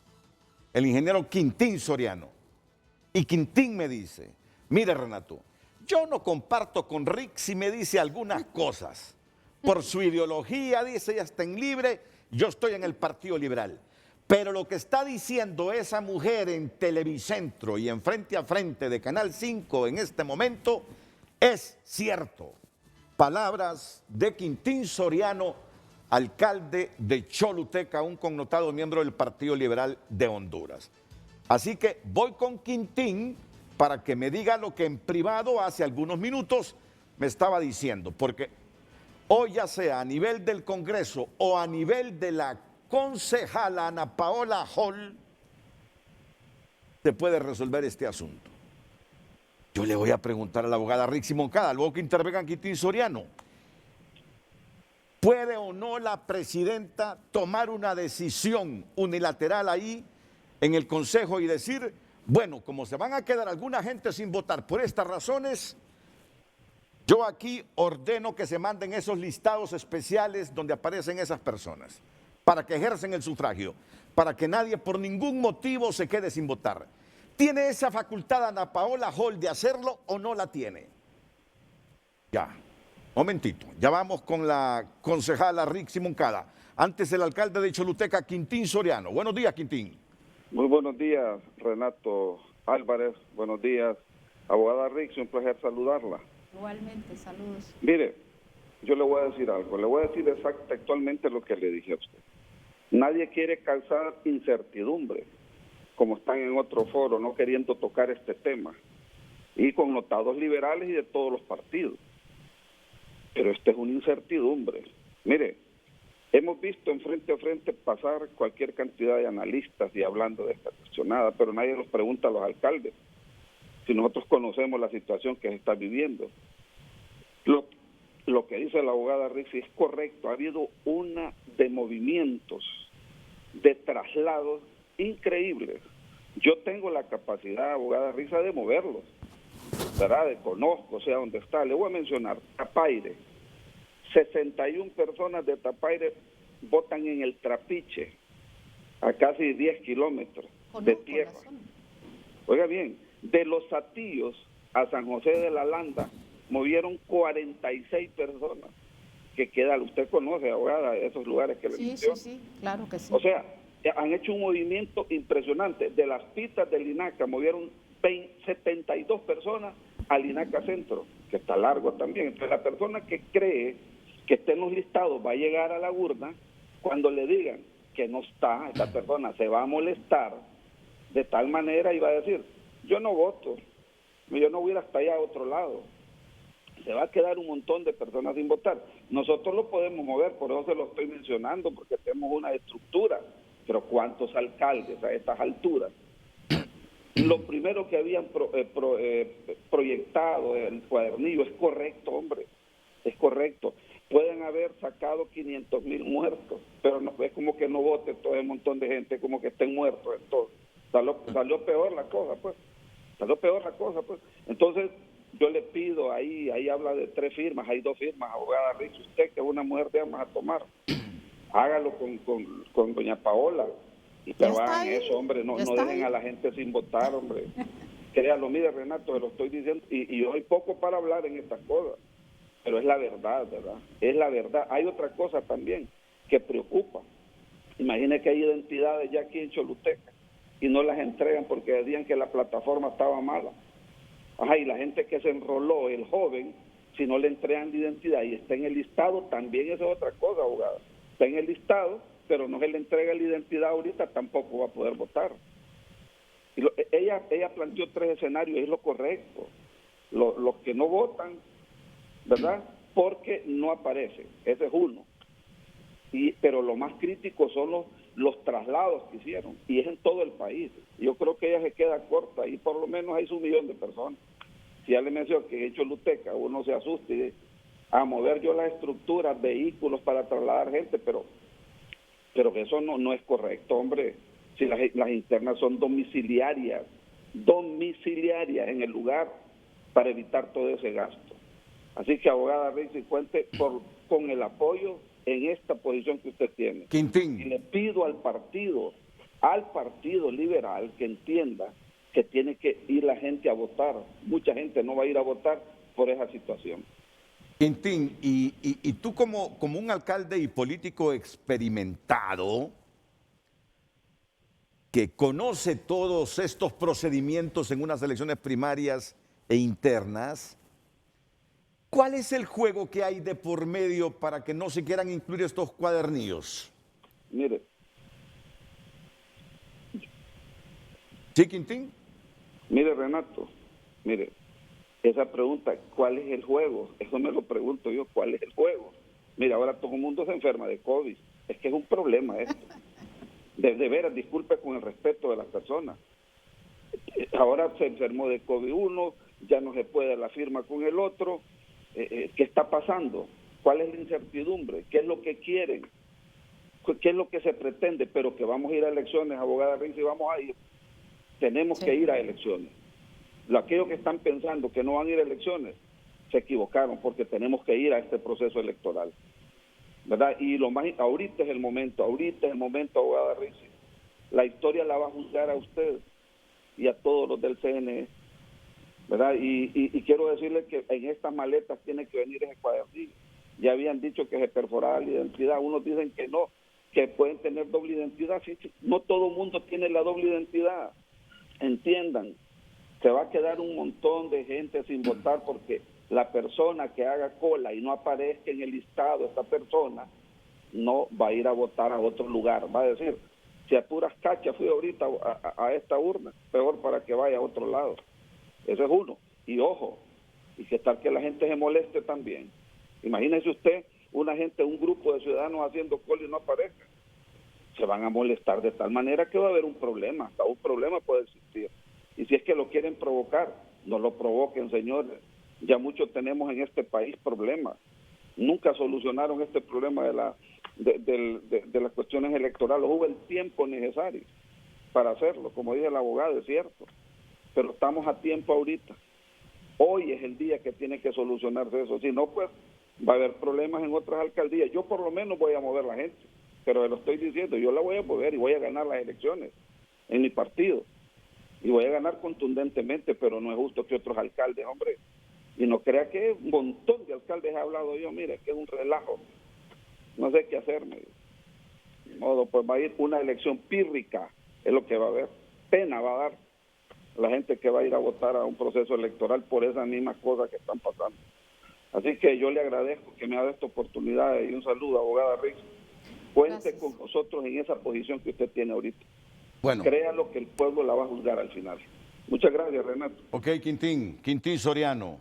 Speaker 2: el ingeniero Quintín Soriano. Y Quintín me dice, mire Renato, yo no comparto con Rixi, me dice algunas cosas. Por su ideología, dice, ya está en libre, yo estoy en el Partido Liberal. Pero lo que está diciendo esa mujer en Televicentro y en Frente a Frente de Canal 5 en este momento es cierto. Palabras de Quintín Soriano, alcalde de Choluteca, un connotado miembro del Partido Liberal de Honduras. Así que voy con Quintín para que me diga lo que en privado hace algunos minutos me estaba diciendo, porque hoy ya sea a nivel del Congreso o a nivel de la concejala Ana Paola Hall, se puede resolver este asunto. Yo le voy a preguntar a la abogada Rixi Moncada, luego que intervenga Quintín Soriano, ¿puede o no la presidenta tomar una decisión unilateral ahí en el Consejo y decir, bueno, como se van a quedar alguna gente sin votar por estas razones, yo aquí ordeno que se manden esos listados especiales donde aparecen esas personas, para que ejercen el sufragio, para que nadie por ningún motivo se quede sin votar? ¿Tiene esa facultad Ana Paola Hall de hacerlo o no la tiene? Ya, momentito, ya vamos con la concejala Rixi Moncada. Antes el alcalde de Choluteca, Quintín Soriano. Buenos días, Quintín.
Speaker 5: Muy buenos días, Renato Álvarez. Buenos días, abogada Rixi, un placer saludarla.
Speaker 4: Igualmente, saludos.
Speaker 5: Mire, yo le voy a decir algo, le voy a decir actualmente lo que le dije a usted. Nadie quiere causar incertidumbre, como están en otro foro, no queriendo tocar este tema, y connotados liberales y de todos los partidos. Pero esta es una incertidumbre. Mire, hemos visto en Frente a Frente pasar cualquier cantidad de analistas y hablando de esta cuestionada, pero nadie nos pregunta a los alcaldes si nosotros conocemos la situación que se está viviendo. Lo que dice la abogada Rixi es correcto. Ha habido una de movimientos, de traslados increíbles. Yo tengo la capacidad, abogada Rixi, de moverlos, ¿verdad? Conozco, o sea, dónde está. Le voy a mencionar, Tapaire. 61 personas de Tapaire votan en el Trapiche, a casi 10 kilómetros de tierra. Oiga bien, de Los Satillos a San José de la Landa movieron 46 personas, que queda, usted conoce, abogada, esos lugares que le menciono.
Speaker 4: Sí, claro que sí.
Speaker 5: O sea, han hecho un movimiento impresionante. De las pistas del INACA movieron 72 personas al INACA Centro, que está largo también. Entonces la persona que cree que esté en los listados va a llegar a la urna, cuando le digan que no está, esta persona se va a molestar de tal manera y va a decir, yo no voto, yo no voy a ir hasta allá a otro lado. Se va a quedar un montón de personas sin votar. Nosotros lo podemos mover, por eso se lo estoy mencionando, porque tenemos una estructura, pero ¿cuántos alcaldes a estas alturas? Lo primero que habían proyectado en el cuadernillo es correcto, hombre, es correcto. Pueden haber sacado 500,000 muertos, pero no, es como que no vote todo el montón de gente, como que estén muertos entonces. Salió peor la cosa, pues. Entonces, yo le pido, ahí habla de 3 firmas, hay 2 firmas, abogada Rix, usted que es una mujer de amas a tomar, hágalo con doña Paola, pero hagan eso, hombre, no dejen a la gente sin votar, hombre. Créalo, mire, Renato, se lo estoy diciendo, y yo soy poco para hablar en estas cosas, pero es la verdad, ¿verdad? Es la verdad. Hay otra cosa también que preocupa. Imagine que hay identidades ya aquí en Choluteca y no las entregan porque decían que la plataforma estaba mala. Ajá, y la gente que se enroló, el joven, si no le entregan la identidad y está en el listado, también esa es otra cosa, abogada. Está en el listado, pero no se le entrega la identidad ahorita, tampoco va a poder votar. Y ella planteó 3 escenarios, es lo correcto. Los que no votan, ¿verdad? Porque no aparecen, ese es uno. Pero lo más crítico son los traslados que hicieron, y es en todo el país. Yo creo que ella se queda corta, y por lo menos hay 1,000,000 de personas. Si ya le menciono que he hecho Choluteca, uno se asusta y dice, a mover yo las estructuras, vehículos para trasladar gente, pero que eso no es correcto, hombre. Si las internas son domiciliarias en el lugar para evitar todo ese gasto. Así que, abogada Rix, cuente con el apoyo en esta posición que usted tiene.
Speaker 2: Quintín.
Speaker 5: Y le pido al partido liberal que entienda que tiene que ir la gente a votar. Mucha gente no va a ir a votar por esa situación.
Speaker 2: Quintín, y tú como un alcalde y político experimentado, que conoce todos estos procedimientos en unas elecciones primarias e internas, ¿cuál es el juego que hay de por medio para que no se quieran incluir estos cuadernillos?
Speaker 5: Mire.
Speaker 2: ¿Sí, Quintín?
Speaker 5: Mire, Renato, esa pregunta, ¿cuál es el juego? Eso me lo pregunto yo, ¿cuál es el juego? Mira, ahora todo el mundo se enferma de COVID. Es que es un problema esto. De veras, disculpe con el respeto de las personas. Ahora se enfermó de COVID uno, ya no se puede la firma con el otro. ¿Qué está pasando? ¿Cuál es la incertidumbre? ¿Qué es lo que quieren? ¿Qué es lo que se pretende? Pero que vamos a ir a elecciones, abogada Rix, y vamos a ir. Tenemos que ir a elecciones. Aquellos que están pensando que no van a ir a elecciones, se equivocaron, porque tenemos que ir a este proceso electoral, ¿verdad? Y ahorita es el momento, abogada Rix. La historia la va a juzgar a usted y a todos los del CNE, ¿verdad? Y quiero decirle que en estas maletas tiene que venir ese cuadernillo. Ya habían dicho que se perforaba la identidad, unos dicen que no, que pueden tener doble identidad. Sí, no todo mundo tiene la doble identidad, entiendan. Se va a quedar un montón de gente sin votar porque la persona que haga cola y no aparezca en el listado, esta persona no va a ir a votar a otro lugar. Va a decir, si a puras cachas fui ahorita a esta urna, peor para que vaya a otro lado. Ese es uno. Y ojo, y que tal que la gente se moleste también. Imagínese usted un grupo de ciudadanos haciendo cola y no aparezca. Se van a molestar de tal manera que va a haber un problema. Hasta un problema puede existir. Y si es que lo quieren provocar, no lo provoquen, señores. Ya muchos tenemos en este país problemas. Nunca solucionaron este problema de las cuestiones electorales. Hubo el tiempo necesario para hacerlo, como dice el abogado, es cierto. Pero estamos a tiempo ahorita. Hoy es el día que tiene que solucionarse eso. Si no, pues va a haber problemas en otras alcaldías. Yo por lo menos voy a mover la gente, pero lo estoy diciendo, yo la voy a mover y voy a ganar las elecciones en mi partido. y voy a ganar contundentemente, pero no es justo que otros alcaldes, hombre, y no crea que un montón de alcaldes he hablado yo, mire, que es un relajo, no sé qué hacerme. De modo, pues va a ir una elección pírrica, es lo que va a haber, pena va a dar la gente que va a ir a votar a un proceso electoral por esas mismas cosas que están pasando. Así que yo le agradezco que me ha dado esta oportunidad y un saludo, abogada Rix. Cuente
Speaker 4: Gracias.
Speaker 5: con nosotros en esa posición que usted tiene ahorita.
Speaker 2: Bueno,
Speaker 5: Créalo que el pueblo la va a juzgar al final. Muchas gracias, Renato.
Speaker 2: ok, Quintín Soriano,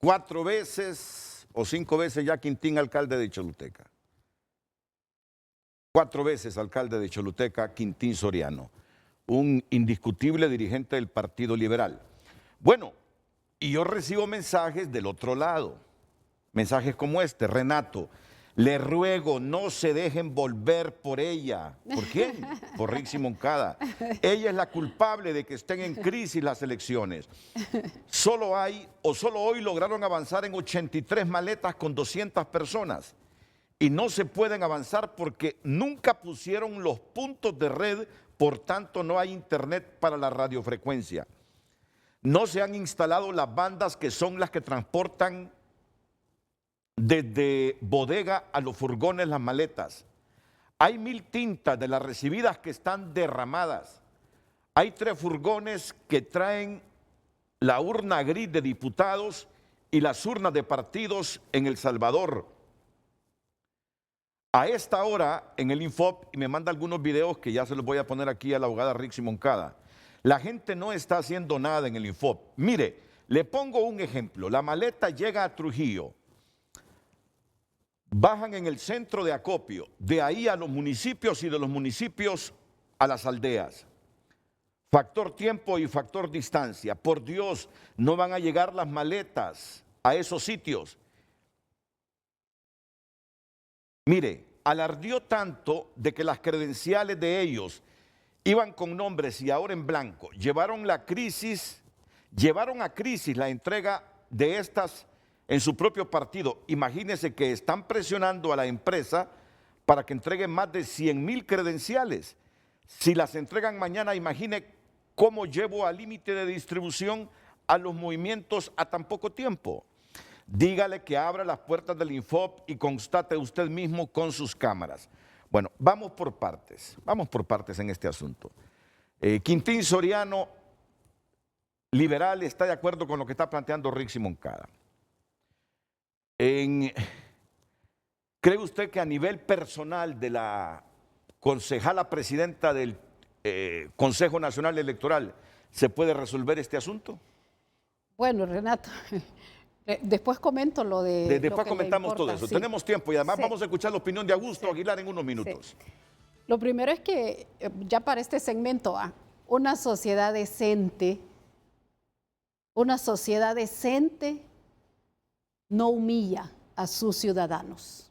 Speaker 2: 4 veces o 5 veces ya Quintín alcalde de Choluteca. 4 veces alcalde de Choluteca, Quintín Soriano, un indiscutible dirigente del Partido Liberal. Bueno, y yo recibo mensajes del otro lado, mensajes como este: Renato, le ruego no se dejen volver por ella. ¿Por quién? Por Rixi Moncada. Ella es la culpable de que estén en crisis las elecciones. Solo hoy lograron avanzar en 83 maletas con 200 personas. Y no se pueden avanzar porque nunca pusieron los puntos de red, por tanto no hay internet para la radiofrecuencia. No se han instalado las bandas que son las que transportan desde bodega a los furgones las maletas. Hay 1000 tintas de las recibidas que están derramadas. Hay 3 furgones que traen la urna gris de diputados y las urnas de partidos en El Salvador. A esta hora en el Infop, y me manda algunos videos que ya se los voy a poner aquí a la abogada Rixi Moncada, la gente no está haciendo nada en el Infop. Mire, le pongo un ejemplo. La maleta llega a Trujillo, bajan en el centro de acopio, de ahí a los municipios y de los municipios a las aldeas. Factor tiempo y factor distancia. Por Dios, no van a llegar las maletas a esos sitios. Mire, alardeó tanto de que las credenciales de ellos iban con nombres y ahora en blanco. Llevaron a crisis la entrega de estas en su propio partido. Imagínense que están presionando a la empresa para que entreguen más de 100,000 credenciales. Si las entregan mañana, imagine cómo llevo al límite de distribución a los movimientos a tan poco tiempo. Dígale que abra las puertas del Infop y constate usted mismo con sus cámaras. Bueno, vamos por partes en este asunto. Quintín Soriano, liberal, está de acuerdo con lo que está planteando Rixi Moncada. ¿Cree usted que a nivel personal de la concejala presidenta del Consejo Nacional Electoral se puede resolver este asunto?
Speaker 4: Bueno, Renato, después comento lo de...
Speaker 2: Después comentamos todo eso.
Speaker 4: Sí.
Speaker 2: Tenemos tiempo y además
Speaker 4: Sí.
Speaker 2: vamos a escuchar la opinión de Augusto Aguilar en unos minutos.
Speaker 4: Sí. Lo primero es que, ya para este segmento, una sociedad decente no humilla a sus ciudadanos.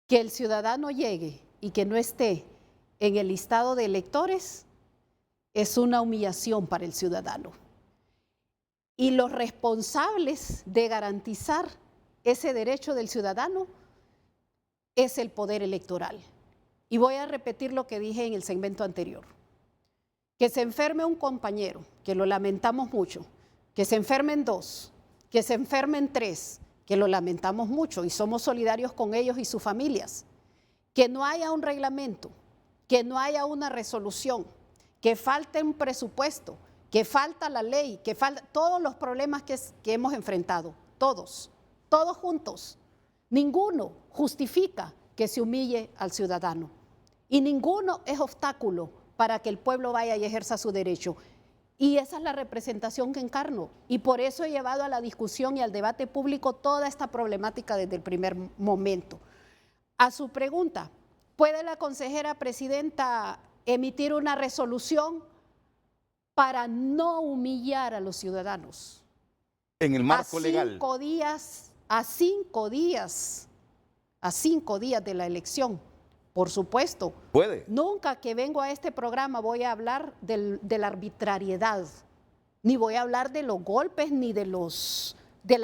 Speaker 4: Que el ciudadano llegue y que no esté en el listado de electores es una humillación para el ciudadano. Y los responsables de garantizar ese derecho del ciudadano es el poder electoral. Y voy a repetir lo que dije en el segmento anterior. Que se enferme un compañero, que lo lamentamos mucho, que se enfermen 2, que se enfermen 3, que lo lamentamos mucho y somos solidarios con ellos y sus familias. Que no haya un reglamento, que no haya una resolución, que falte un presupuesto, que falta la ley, que falta todos los problemas que hemos enfrentado, todos juntos. Ninguno justifica que se humille al ciudadano y ninguno es obstáculo para que el pueblo vaya y ejerza su derecho. Y esa es la representación que encarno y por eso he llevado a la discusión y al debate público toda esta problemática desde el primer momento. A su pregunta, ¿puede la consejera presidenta emitir una resolución para no humillar a los ciudadanos?
Speaker 2: En el marco legal.
Speaker 4: A 5 días de la elección, por supuesto.
Speaker 2: Puede.
Speaker 4: Nunca que vengo a este programa voy a hablar de la arbitrariedad, ni voy a hablar de los golpes, ni de las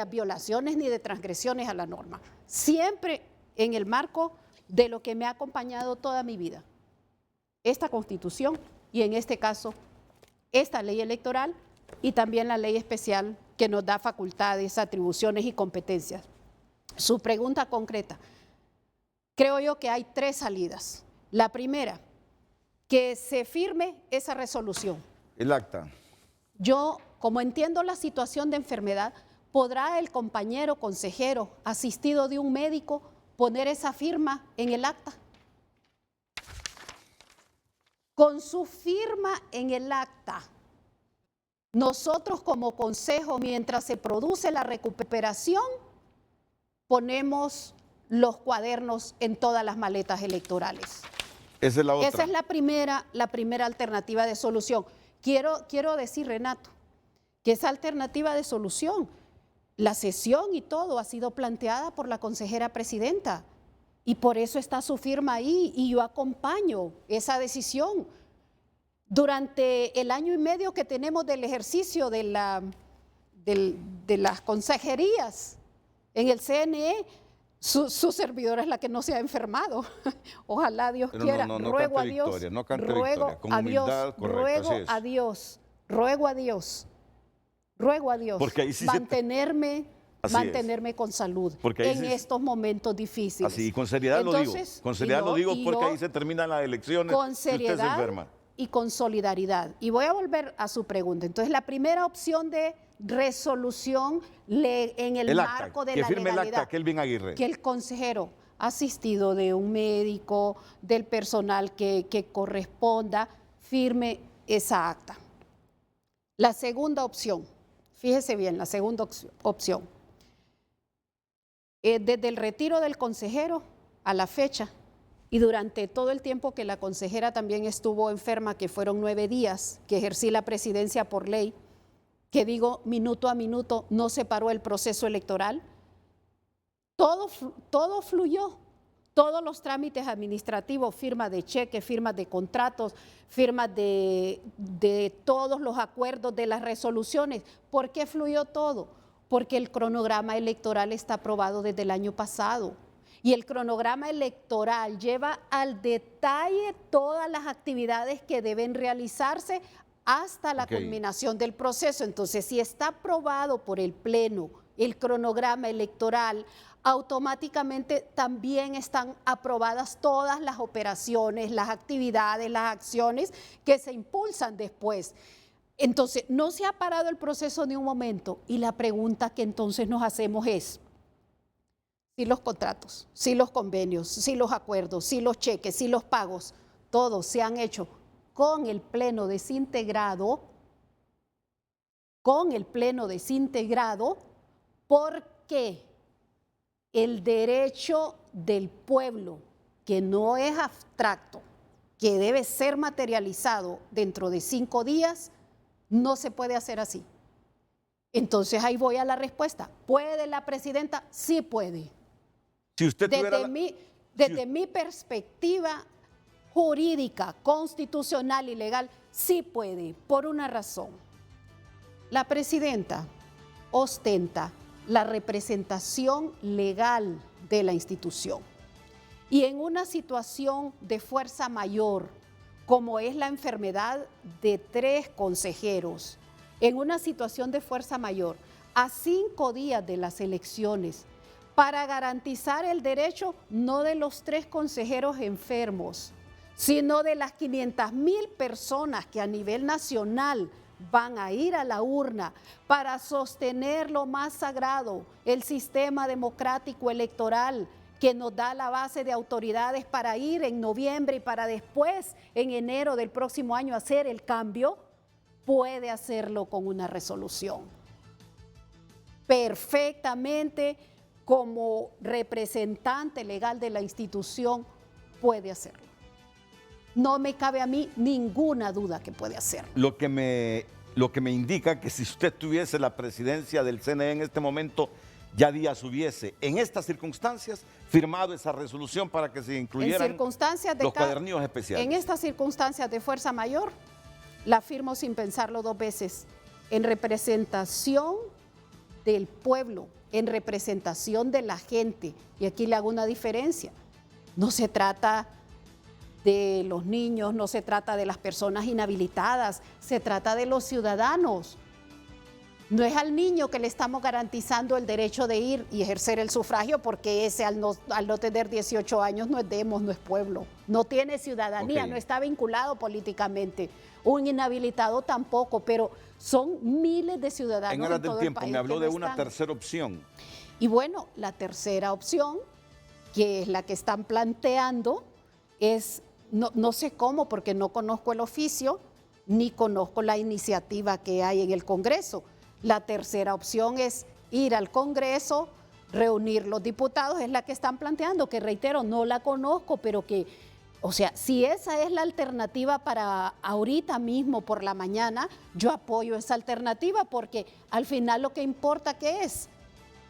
Speaker 4: violaciones, ni de transgresiones a la norma. Siempre en el marco de lo que me ha acompañado toda mi vida, esta Constitución y en este caso esta ley electoral y también la ley especial que nos da facultades, atribuciones y competencias. Su pregunta concreta, creo yo que hay 3 salidas. La primera, que se firme esa resolución.
Speaker 2: El acta.
Speaker 4: Yo, como entiendo la situación de enfermedad, ¿podrá el compañero consejero asistido de un médico poner esa firma en el acta? Con su firma en el acta, nosotros como consejo, mientras se produce la recuperación, ponemos los cuadernos en todas las maletas electorales.
Speaker 2: Esa es la otra.
Speaker 4: Esa es la primera alternativa de solución. Quiero decir, Renato, que esa alternativa de solución, la sesión y todo ha sido planteada por la consejera presidenta y por eso está su firma ahí y yo acompaño esa decisión. Durante el año y medio que tenemos del ejercicio de las consejerías en el CNE, su servidora es la que no se ha enfermado. Ojalá Dios
Speaker 2: Pero
Speaker 4: quiera.
Speaker 2: no
Speaker 4: Ruego a
Speaker 2: cante
Speaker 4: Dios.
Speaker 2: victoria, no cante
Speaker 4: Ruego
Speaker 2: victoria, con
Speaker 4: a Dios.
Speaker 2: humildad, correcto,
Speaker 4: Ruego
Speaker 2: así es.
Speaker 4: a Dios. Ruego a Dios. Ruego a Dios.
Speaker 2: Porque ahí sí
Speaker 4: mantenerme con salud
Speaker 2: Porque ahí
Speaker 4: en
Speaker 2: sí-
Speaker 4: estos momentos difíciles.
Speaker 2: Así, y con seriedad lo digo.
Speaker 4: Entonces,
Speaker 2: Con seriedad
Speaker 4: y
Speaker 2: lo digo
Speaker 4: y
Speaker 2: porque
Speaker 4: yo,
Speaker 2: ahí se terminan las elecciones.
Speaker 4: con
Speaker 2: si usted se
Speaker 4: seriedad
Speaker 2: enferma.
Speaker 4: y con solidaridad. Y voy a volver a su pregunta. Entonces, la primera opción de resolución en el
Speaker 2: El acta,
Speaker 4: marco de
Speaker 2: que
Speaker 4: la
Speaker 2: firme el
Speaker 4: legalidad,
Speaker 2: acta, Kelvin Aguirre.
Speaker 4: que el consejero asistido de un médico, del personal que corresponda, firme esa acta. La segunda opción, fíjese bien, la segunda opción, desde el retiro del consejero a la fecha y durante todo el tiempo que la consejera también estuvo enferma, que fueron 9 días, que ejercí la presidencia por ley, que digo minuto a minuto, no se paró el proceso electoral, todo fluyó, todos los trámites administrativos, firmas de cheques, firmas de contratos, firmas de todos los acuerdos de las resoluciones. ¿Por qué fluyó todo? Porque el cronograma electoral está aprobado desde el año pasado. Y el cronograma electoral lleva al detalle todas las actividades que deben realizarse hasta la culminación del proceso. Entonces, si está aprobado por el Pleno el cronograma electoral, automáticamente también están aprobadas todas las operaciones, las actividades, las acciones que se impulsan después. Entonces, no se ha parado el proceso ni un momento y la pregunta que entonces nos hacemos es, si los contratos, si los convenios, si los acuerdos, si los cheques, si los pagos, todos se han hecho con el Pleno desintegrado, porque el derecho del pueblo, que no es abstracto, que debe ser materializado dentro de 5 días, no se puede hacer así. Entonces ahí voy a la respuesta. ¿Puede la presidenta? Sí puede.
Speaker 2: Si usted tuviera
Speaker 4: Desde mi perspectiva jurídica, constitucional y legal, sí puede, por una razón. La presidenta ostenta la representación legal de la institución. Y en una situación de fuerza mayor, como es la enfermedad de 3 consejeros, en una situación de fuerza mayor, a 5 días de las elecciones, para garantizar el derecho no de los 3 consejeros enfermos, sino de las 500,000 personas que a nivel nacional van a ir a la urna para sostener lo más sagrado, el sistema democrático electoral que nos da la base de autoridades para ir en noviembre y para después, en enero del próximo año, hacer el cambio, puede hacerlo con una resolución. Perfectamente, como representante legal de la institución, puede hacerlo. No me cabe a mí ninguna duda que puede hacerlo.
Speaker 2: Lo que me indica que si usted tuviese la presidencia del CNE en este momento, ya Díaz hubiese, en estas circunstancias, firmado esa resolución para que se incluyeran los cuadernillos especiales.
Speaker 4: En estas circunstancias de fuerza mayor, la firmo sin pensarlo 2 veces, en representación del pueblo, en representación de la gente. Y aquí le hago una diferencia. No se trata de los niños, no se trata de las personas inhabilitadas, se trata de los ciudadanos. No es al niño que le estamos garantizando el derecho de ir y ejercer el sufragio, porque ese al no tener 18 años no es demos, no es pueblo, no tiene ciudadanía,
Speaker 2: Ok.
Speaker 4: no está vinculado políticamente. Un inhabilitado tampoco, pero son miles de ciudadanos
Speaker 2: En horas
Speaker 4: en
Speaker 2: del
Speaker 4: todo el
Speaker 2: tiempo
Speaker 4: país
Speaker 2: me habló
Speaker 4: que
Speaker 2: de
Speaker 4: no
Speaker 2: una
Speaker 4: están.
Speaker 2: tercera opción.
Speaker 4: Y bueno, la tercera opción, que es la que están planteando, es, no sé cómo, porque no conozco el oficio, ni conozco la iniciativa que hay en el Congreso. La tercera opción es ir al Congreso, reunir los diputados, es la que están planteando, que reitero, no la conozco, pero que, o sea, si esa es la alternativa para ahorita mismo por la mañana, yo apoyo esa alternativa, porque al final lo que importa que es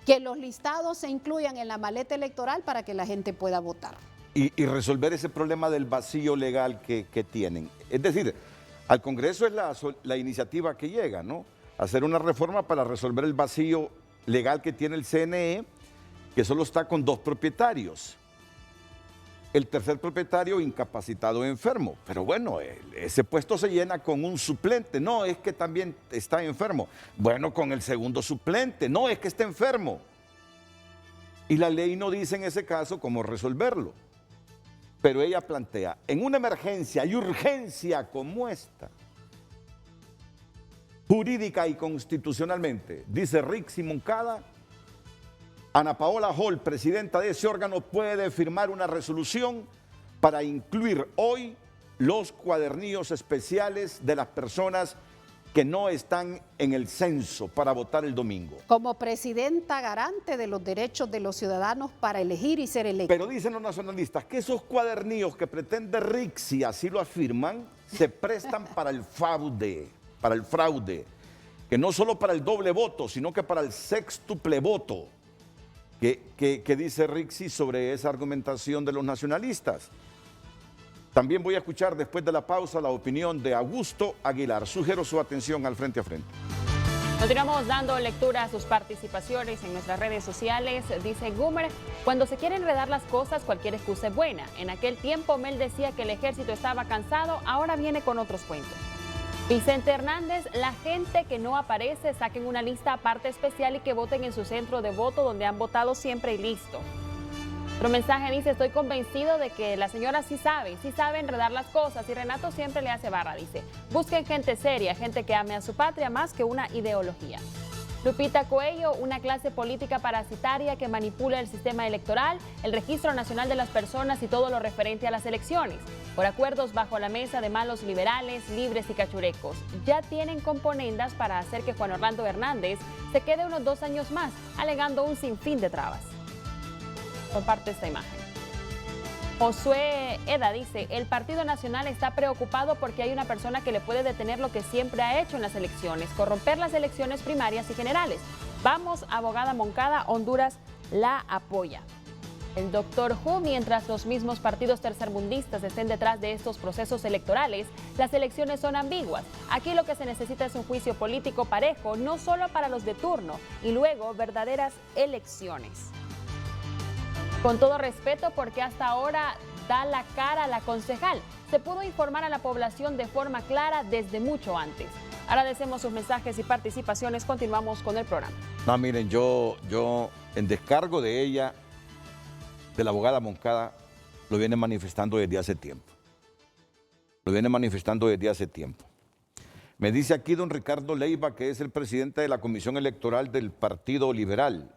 Speaker 4: que los listados se incluyan en la maleta electoral para que la gente pueda votar.
Speaker 2: Y resolver ese problema del vacío legal que tienen. Es decir, al Congreso es la iniciativa que llega, ¿no? Hacer una reforma para resolver el vacío legal que tiene el CNE, que solo está con 2 propietarios. El tercer propietario incapacitado o enfermo. Pero bueno, ese puesto se llena con un suplente. No, es que también está enfermo. Bueno, con el segundo suplente. No, es que está enfermo. Y la ley no dice en ese caso cómo resolverlo. Pero ella plantea, en una emergencia y urgencia como esta, jurídica y constitucionalmente, dice Rixi Moncada, Ana Paola Hall, presidenta de ese órgano, puede firmar una resolución para incluir hoy los cuadernillos especiales de las personas que no están en el censo para votar el domingo.
Speaker 4: Como presidenta garante de los derechos de los ciudadanos para elegir y ser electos.
Speaker 2: Pero dicen los nacionalistas que esos cuadernillos que pretende Rixi, así lo afirman, se prestan para el fraude, que no solo para el doble voto, sino que para el sextuple voto. ¿Qué dice Rixi sobre esa argumentación de los nacionalistas? También voy a escuchar después de la pausa la opinión de Augusto Aguilar. Sugiero su atención al Frente a Frente.
Speaker 3: Continuamos dando lectura a sus participaciones en nuestras redes sociales. Dice Gumer, cuando se quieren enredar las cosas, cualquier excusa es buena. En aquel tiempo Mel decía que el ejército estaba cansado, ahora viene con otros cuentos. Vicente Hernández, la gente que no aparece, saquen una lista aparte especial y que voten en su centro de voto donde han votado siempre y listo. Otro mensaje dice, estoy convencido de que la señora sí sabe enredar las cosas y Renato siempre le hace barra, dice. Busquen gente seria, gente que ame a su patria más que una ideología. Lupita Coello, una clase política parasitaria que manipula el sistema electoral, el registro nacional de las personas y todo lo referente a las elecciones, por acuerdos bajo la mesa de malos liberales, libres y cachurecos. Ya tienen componendas para hacer que Juan Orlando Hernández se quede unos 2 años más, alegando un sinfín de trabas. Comparte esta imagen. Josué Eda dice, el Partido Nacional está preocupado porque hay una persona que le puede detener lo que siempre ha hecho en las elecciones, corromper las elecciones primarias y generales. Vamos, abogada Moncada, Honduras la apoya. El doctor Hu, mientras los mismos partidos tercermundistas estén detrás de estos procesos electorales, las elecciones son ambiguas. Aquí lo que se necesita es un juicio político parejo, no solo para los de turno, y luego verdaderas elecciones. Con todo respeto, porque hasta ahora da la cara a la concejal. Se pudo informar a la población de forma clara desde mucho antes. Agradecemos sus mensajes y participaciones. Continuamos con el programa.
Speaker 2: No, miren, yo en descargo de ella, de la abogada Moncada, lo viene manifestando desde hace tiempo. Me dice aquí don Ricardo Leiva, que es el presidente de la Comisión Electoral del Partido Liberal.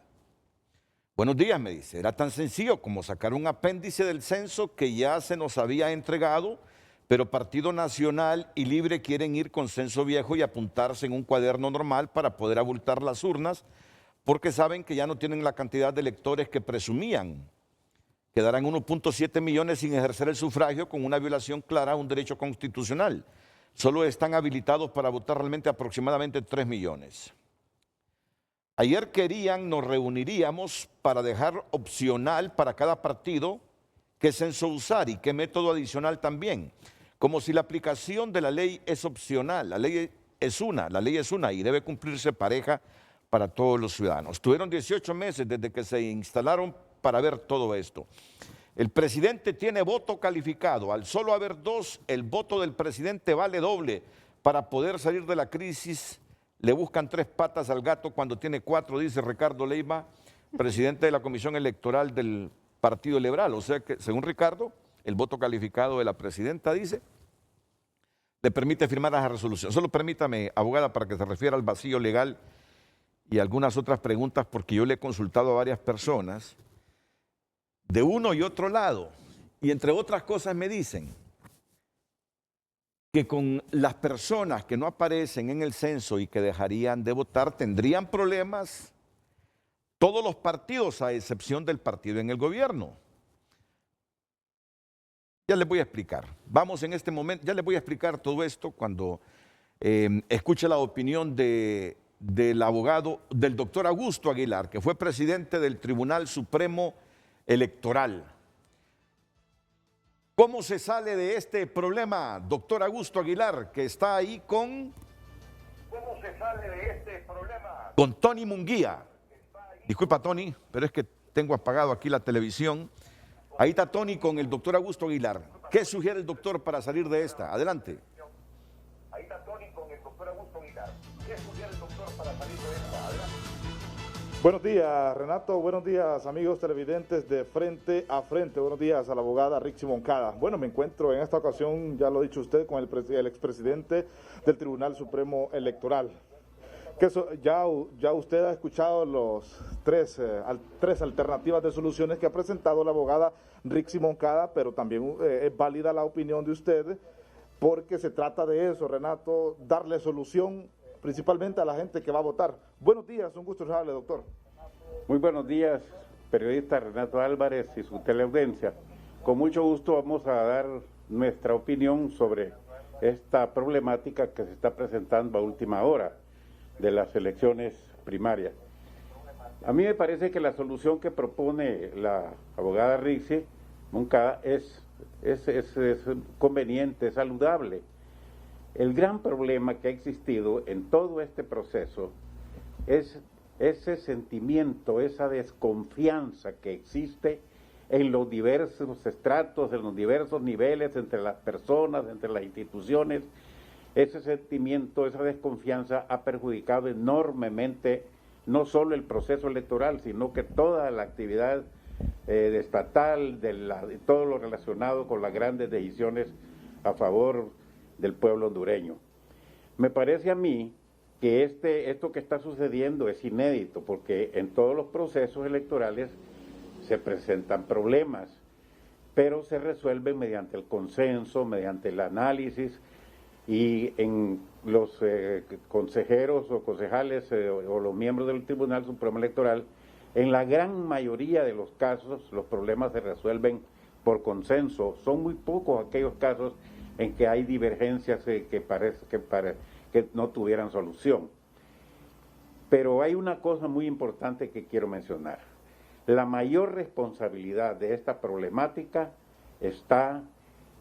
Speaker 2: Buenos días, me dice. Era tan sencillo como sacar un apéndice del censo que ya se nos había entregado, pero Partido Nacional y Libre quieren ir con censo viejo y apuntarse en un cuaderno normal para poder abultar las urnas, porque saben que ya no tienen la cantidad de electores que presumían. Quedarán 1.7 millones sin ejercer el sufragio con una violación clara a un derecho constitucional. Solo están habilitados para votar realmente aproximadamente 3 millones. Ayer nos reuniríamos para dejar opcional para cada partido qué censo usar y qué método adicional también, como si la aplicación de la ley es opcional. La ley es una y debe cumplirse pareja para todos los ciudadanos. Tuvieron 18 meses desde que se instalaron para ver todo esto. El presidente tiene voto calificado. Al solo haber dos, el voto del presidente vale doble. Para poder salir de la crisis, le buscan tres patas al gato cuando tiene cuatro, dice Ricardo Leiva, presidente de la Comisión Electoral del Partido Liberal. O sea que, según Ricardo, el voto calificado de la presidenta, dice, le permite firmar esa resolución. Solo permítame, abogada, para que se refiera al vacío legal y algunas otras preguntas, porque yo le he consultado a varias personas de uno y otro lado, y entre otras cosas me dicen que con las personas que no aparecen en el censo y que dejarían de votar tendrían problemas todos los partidos, a excepción del partido en el gobierno. Ya les voy a explicar. Vamos en este momento, ya les voy a explicar todo esto cuando escuche la opinión del abogado, del doctor Augusto Aguilar, que fue presidente del Tribunal Supremo Electoral. ¿Cómo se sale de este problema, doctor Augusto Aguilar, que está ahí con...
Speaker 6: ¿Cómo se sale de este problema?
Speaker 2: Con Tony Munguía. Disculpa, Tony, pero es que tengo apagado aquí la televisión. Ahí está Tony con el doctor Augusto Aguilar. ¿Qué sugiere el doctor para salir de esta? Adelante.
Speaker 6: Ahí está Tony con el doctor Augusto Aguilar. ¿Qué sugiere el doctor para salir de esta? Adelante.
Speaker 7: Buenos días, Renato. Buenos días, amigos televidentes de Frente a Frente. Buenos días a la abogada Rixi Moncada. Bueno, me encuentro en esta ocasión, ya lo ha dicho usted, con el expresidente del Tribunal Supremo Electoral. Ya usted ha escuchado los tres alternativas de soluciones que ha presentado la abogada Rixi Moncada, pero también es válida la opinión de usted, porque se trata de eso, Renato, darle solución principalmente a la gente que va a votar. Buenos días, un gusto saludarle, doctor.
Speaker 8: Muy buenos días, periodista Renato Álvarez y su teleaudiencia. Con mucho gusto vamos a dar nuestra opinión sobre esta problemática que se está presentando a última hora de las elecciones primarias. A mí me parece que la solución que propone la abogada Rixi Moncada es conveniente, es saludable. El gran problema que ha existido en todo este proceso es ese sentimiento, esa desconfianza que existe en los diversos estratos, en los diversos niveles, entre las personas, entre las instituciones. Ese sentimiento, esa desconfianza ha perjudicado enormemente no solo el proceso electoral, sino que toda la actividad estatal, de todo lo relacionado con las grandes decisiones a favor del pueblo hondureño. Me parece a mí que esto que está sucediendo es inédito, porque en todos los procesos electorales se presentan problemas, pero se resuelven mediante el consenso, mediante el análisis, y en los consejeros o concejales o los miembros del Tribunal Supremo Electoral, en la gran mayoría de los casos los problemas se resuelven por consenso. Son muy pocos aquellos casos en que hay divergencias que no tuvieran solución. Pero hay una cosa muy importante que quiero mencionar. La mayor responsabilidad de esta problemática está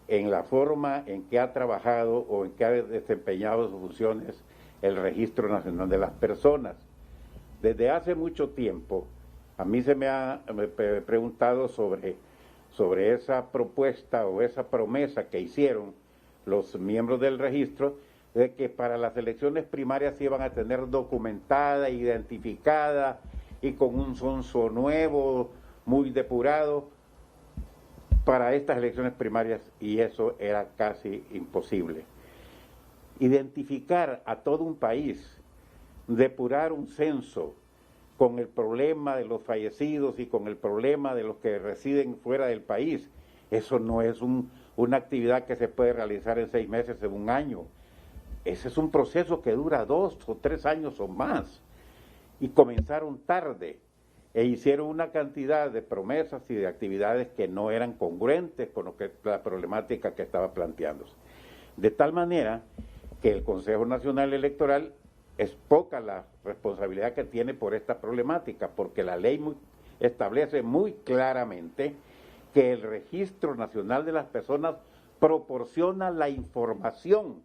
Speaker 8: en la forma en que ha trabajado o en que ha desempeñado sus funciones el Registro Nacional de las Personas. Desde hace mucho tiempo, a mí se me ha preguntado sobre esa propuesta o esa promesa que hicieron los miembros del registro, de que para las elecciones primarias se iban a tener documentada, identificada y con un censo nuevo, muy depurado, para estas elecciones primarias, y eso era casi imposible. Identificar a todo un país, depurar un censo con el problema de los fallecidos y con el problema de los que residen fuera del país, eso no es una actividad que se puede realizar en 6 meses, en 1 año. Ese es un proceso que dura 2 o 3 años o más. Y comenzaron tarde e hicieron una cantidad de promesas y de actividades que no eran congruentes con la problemática que estaba planteándose. De tal manera que el Consejo Nacional Electoral es poca la responsabilidad que tiene por esta problemática, porque la ley establece muy claramente que el Registro Nacional de las Personas proporciona la información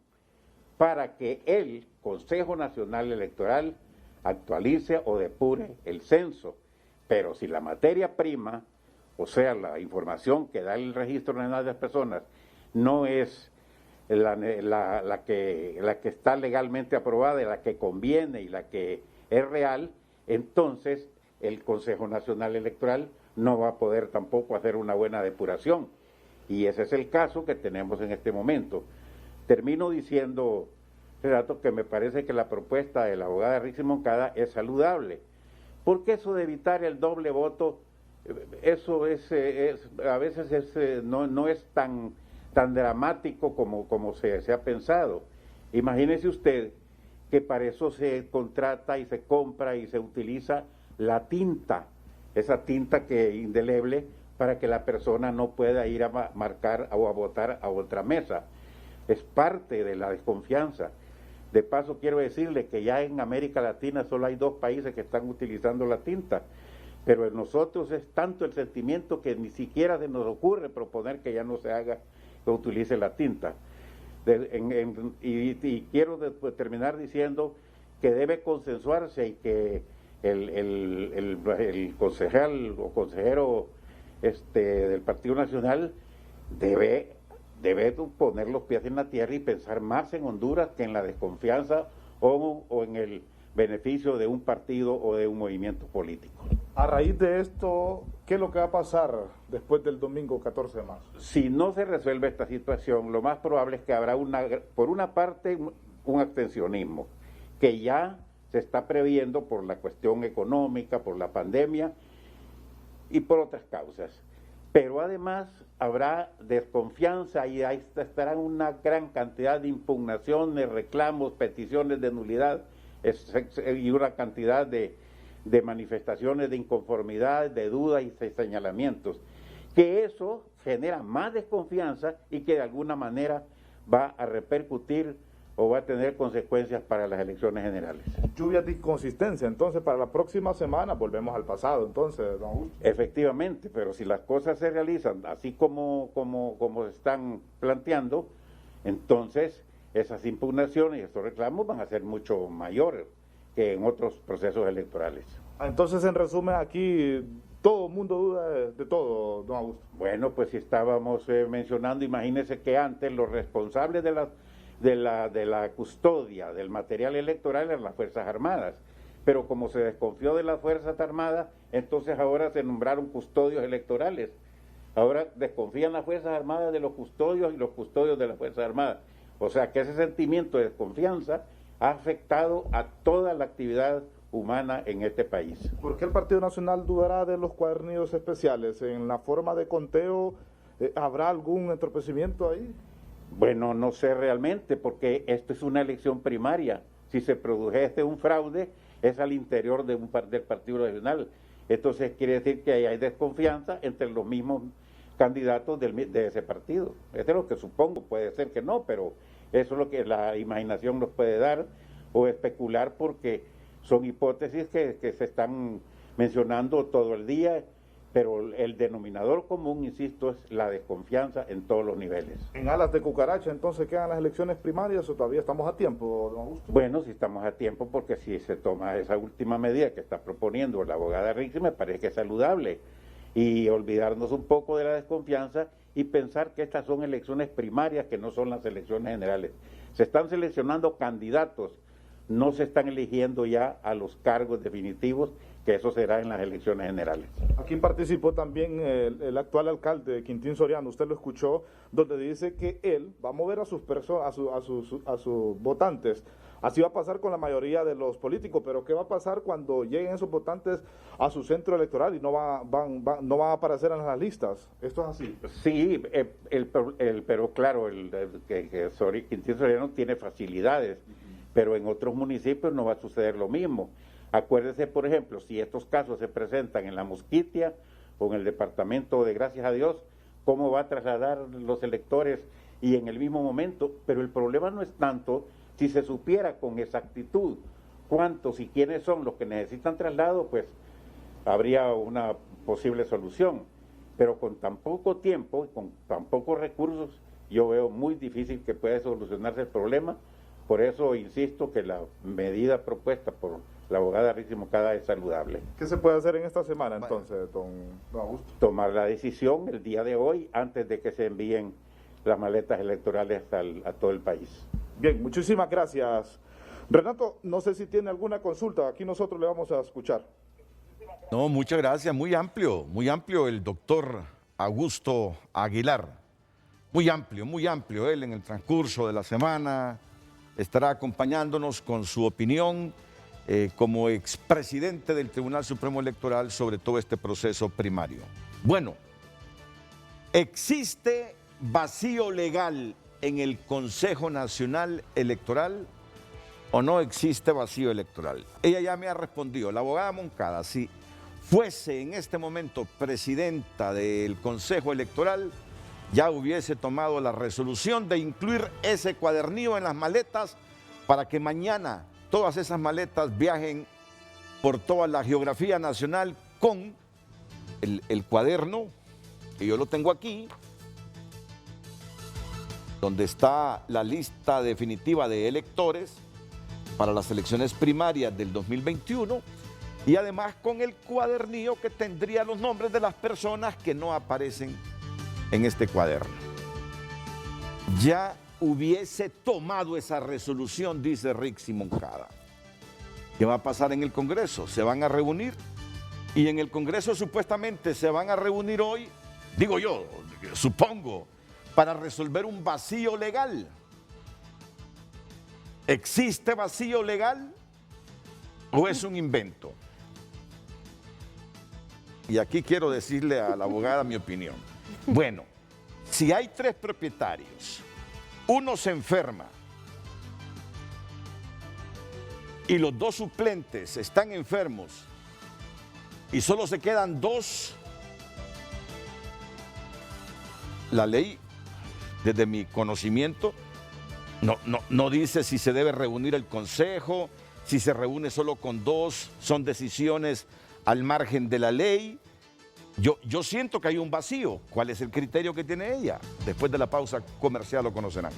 Speaker 8: para que el Consejo Nacional Electoral actualice o depure el censo. Pero si la materia prima o sea, la información que da el Registro Nacional de las Personas, no es la que está legalmente aprobada, la que conviene y la que es real, entonces el Consejo Nacional Electoral no va a poder tampoco hacer una buena depuración. Y ese es el caso que tenemos en este momento. Termino diciendo, Renato, que me parece que la propuesta de la abogada Rixi Moncada es saludable, porque eso de evitar el doble voto, eso a veces no es tan dramático como se ha pensado. Imagínese usted que para eso se contrata y se compra y se utiliza la tinta, esa tinta que indeleble, para que la persona no pueda ir a marcar o a votar a otra mesa. Es parte de la desconfianza. De paso, quiero decirle que ya en América Latina solo hay 2 países que están utilizando la tinta, pero en nosotros es tanto el sentimiento que ni siquiera se nos ocurre proponer que ya no se haga, que utilice la tinta. Y quiero terminar diciendo que debe consensuarse y que el concejal o consejero del Partido Nacional debe poner los pies en la tierra y pensar más en Honduras que en la desconfianza o en el beneficio de un partido o de un movimiento político.
Speaker 7: A raíz de esto, ¿qué es lo que va a pasar después del domingo 14 de marzo?
Speaker 8: Si no se resuelve esta situación, lo más probable es que habrá por una parte un abstencionismo que ya se está previendo por la cuestión económica, por la pandemia y por otras causas. Pero además habrá desconfianza y ahí estarán una gran cantidad de impugnaciones, reclamos, peticiones de nulidad y una cantidad de manifestaciones de inconformidad, de dudas y señalamientos. Que eso genera más desconfianza y que de alguna manera va a repercutir o va a tener consecuencias para las elecciones generales.
Speaker 7: Lluvia de inconsistencia, entonces para la próxima semana volvemos al pasado, entonces, don Augusto.
Speaker 8: Efectivamente, pero si las cosas se realizan así como se están planteando, entonces esas impugnaciones y estos reclamos van a ser mucho mayores que en otros procesos electorales.
Speaker 7: Entonces, en resumen, aquí todo el mundo duda de todo, don Augusto.
Speaker 8: Bueno, pues si estábamos mencionando, imagínense que antes los responsables de la custodia del material electoral eran las Fuerzas Armadas, pero como se desconfió de las Fuerzas Armadas, entonces ahora se nombraron custodios electorales. Ahora desconfían las Fuerzas Armadas de los custodios y los custodios de las Fuerzas Armadas. O sea que ese sentimiento de desconfianza ha afectado a toda la actividad humana en este país.
Speaker 7: ¿Por qué el Partido Nacional dudará de los cuadernillos especiales? ¿En la forma de conteo habrá algún entorpecimiento ahí?
Speaker 8: Bueno, no sé realmente, porque esto es una elección primaria. Si se produjese un fraude, es al interior del Partido Nacional. Entonces quiere decir que ahí hay desconfianza entre los mismos candidatos de ese partido. Eso es lo que supongo, puede ser que no, pero eso es lo que la imaginación nos puede dar o especular, porque son hipótesis que se están mencionando todo el día, pero el denominador común, insisto, es la desconfianza en todos los niveles.
Speaker 7: ¿En alas de cucaracha entonces quedan las elecciones primarias o todavía estamos a tiempo, don Augusto?
Speaker 8: Bueno, sí estamos a tiempo, porque si se toma esa última medida que está proponiendo la abogada Rixi, me parece que es saludable, y olvidarnos un poco de la desconfianza y pensar que estas son elecciones primarias, que no son las elecciones generales. Se están seleccionando candidatos, no se están eligiendo ya a los cargos definitivos, que eso será en las elecciones generales.
Speaker 7: Aquí participó también el actual alcalde Quintín Soriano, usted lo escuchó, donde dice que él va a mover a sus votantes. Así va a pasar con la mayoría de los políticos, pero ¿qué va a pasar cuando lleguen esos votantes a su centro electoral y no van a aparecer en las listas? ¿Esto es así?
Speaker 8: Sí, pero claro, Quintín Soriano tiene facilidades, pero en otros municipios no va a suceder lo mismo. Acuérdese, por ejemplo, si estos casos se presentan en La Mosquitia o en el departamento de Gracias a Dios, ¿cómo va a trasladar los electores y en el mismo momento? Pero el problema no es tanto si se supiera con exactitud cuántos y quiénes son los que necesitan traslado, pues habría una posible solución. Pero con tan poco tiempo y con tan pocos recursos, yo veo muy difícil que pueda solucionarse el problema. Por eso insisto que la medida propuesta por la abogada Rixi Moncada es saludable.
Speaker 7: ¿Qué se puede hacer en esta semana entonces, don Augusto?
Speaker 8: Tomar la decisión el día de hoy antes de que se envíen las maletas electorales a todo el país.
Speaker 7: Bien, muchísimas gracias. Renato, no sé si tiene alguna consulta, aquí nosotros le vamos a escuchar.
Speaker 2: No, muchas gracias, muy amplio el doctor Augusto Aguilar. Muy amplio. Él en el transcurso de la semana estará acompañándonos con su opinión como expresidente del Tribunal Supremo Electoral sobre todo este proceso primario. Bueno, ¿existe vacío legal en el Consejo Nacional Electoral o no existe vacío electoral? Ella ya me ha respondido, la abogada Moncada, si fuese en este momento presidenta del Consejo Electoral, ya hubiese tomado la resolución de incluir ese cuadernillo en las maletas para que mañana todas esas maletas viajen por toda la geografía nacional con el cuaderno, que yo lo tengo aquí, donde está la lista definitiva de electores para las elecciones primarias del 2021 y además con el cuadernillo que tendría los nombres de las personas que no aparecen en este cuaderno. Ya hubiese tomado esa resolución, dice Rixi Moncada. ¿Qué va a pasar en el Congreso? Se van a reunir y en el Congreso supuestamente se van a reunir hoy, digo yo, supongo, para resolver un vacío legal. ¿Existe vacío legal o es un invento? Y aquí quiero decirle a la abogada mi opinión. Bueno, si hay 3 propietarios, uno se enferma y los 2 suplentes están enfermos y solo se quedan 2, la ley, desde mi conocimiento, no dice si se debe reunir el consejo, si se reúne solo con 2, son decisiones al margen de la ley. Yo siento que hay un vacío. ¿Cuál es el criterio que tiene ella? Después de la pausa comercial lo conocerán.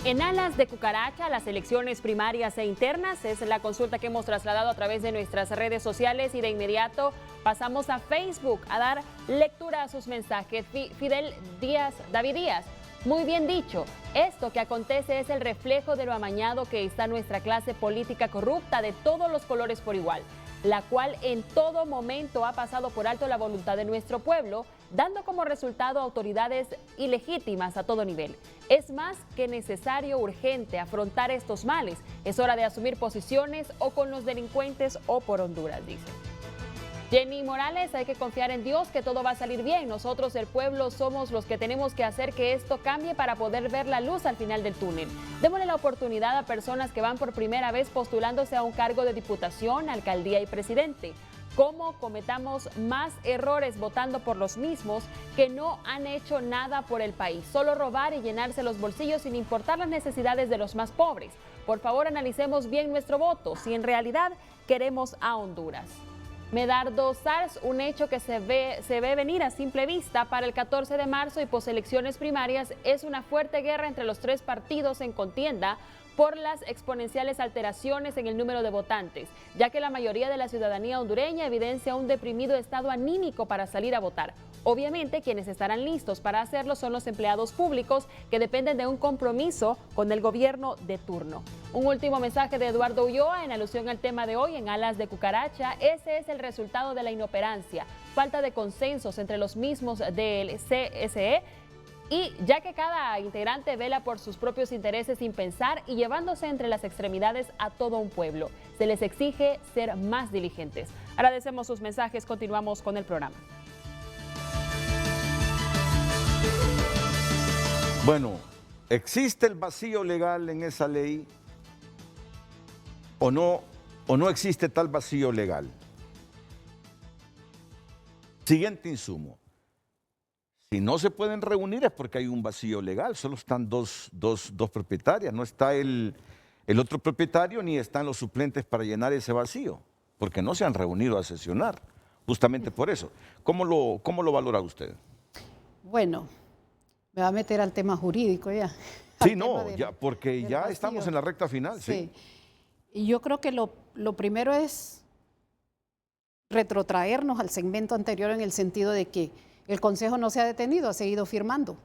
Speaker 3: En alas de cucaracha, las elecciones primarias e internas es la consulta que hemos trasladado a través de nuestras redes sociales y de inmediato pasamos a Facebook a dar lectura a sus mensajes. Fidel Díaz, David Díaz, muy bien dicho, esto que acontece es el reflejo de lo amañado que está nuestra clase política corrupta de todos los colores por igual, la cual en todo momento ha pasado por alto la voluntad de nuestro pueblo, dando como resultado autoridades ilegítimas a todo nivel. Es más que necesario, urgente, afrontar estos males. Es hora de asumir posiciones o con los delincuentes o por Honduras, dice. Jenny Morales, hay que confiar en Dios que todo va a salir bien. Nosotros, el pueblo, somos los que tenemos que hacer que esto cambie para poder ver la luz al final del túnel. Démosle la oportunidad a personas que van por primera vez postulándose a un cargo de diputación, alcaldía y presidente. ¿Cómo cometamos más errores votando por los mismos que no han hecho nada por el país? Solo robar y llenarse los bolsillos sin importar las necesidades de los más pobres. Por favor, analicemos bien nuestro voto, si en realidad queremos a Honduras. Medardo Sars, un hecho que se ve venir a simple vista para el 14 de marzo y poselecciones primarias es una fuerte guerra entre los 3 partidos en contienda por las exponenciales alteraciones en el número de votantes, ya que la mayoría de la ciudadanía hondureña evidencia un deprimido estado anímico para salir a votar. Obviamente, quienes estarán listos para hacerlo son los empleados públicos que dependen de un compromiso con el gobierno de turno. Un último mensaje de Eduardo Ulloa en alusión al tema de hoy en alas de cucaracha. Ese es el resultado de la inoperancia, falta de consensos entre los mismos del CSE, y ya que cada integrante vela por sus propios intereses sin pensar y llevándose entre las extremidades a todo un pueblo, se les exige ser más diligentes. Agradecemos sus mensajes, continuamos con el programa.
Speaker 2: Bueno, ¿existe el vacío legal en esa ley o no existe tal vacío legal? Siguiente insumo. Si no se pueden reunir es porque hay un vacío legal, solo están dos propietarias, no está el otro propietario ni están los suplentes para llenar ese vacío, porque no se han reunido a sesionar, justamente por eso. ¿Cómo lo valora usted?
Speaker 4: Bueno, me va a meter al tema jurídico ya.
Speaker 2: Sí, no, ya, porque ya estamos en la recta final, sí.
Speaker 4: Y yo creo que lo primero es retrotraernos al segmento anterior en el sentido de que el Consejo no se ha detenido, ha seguido firmando.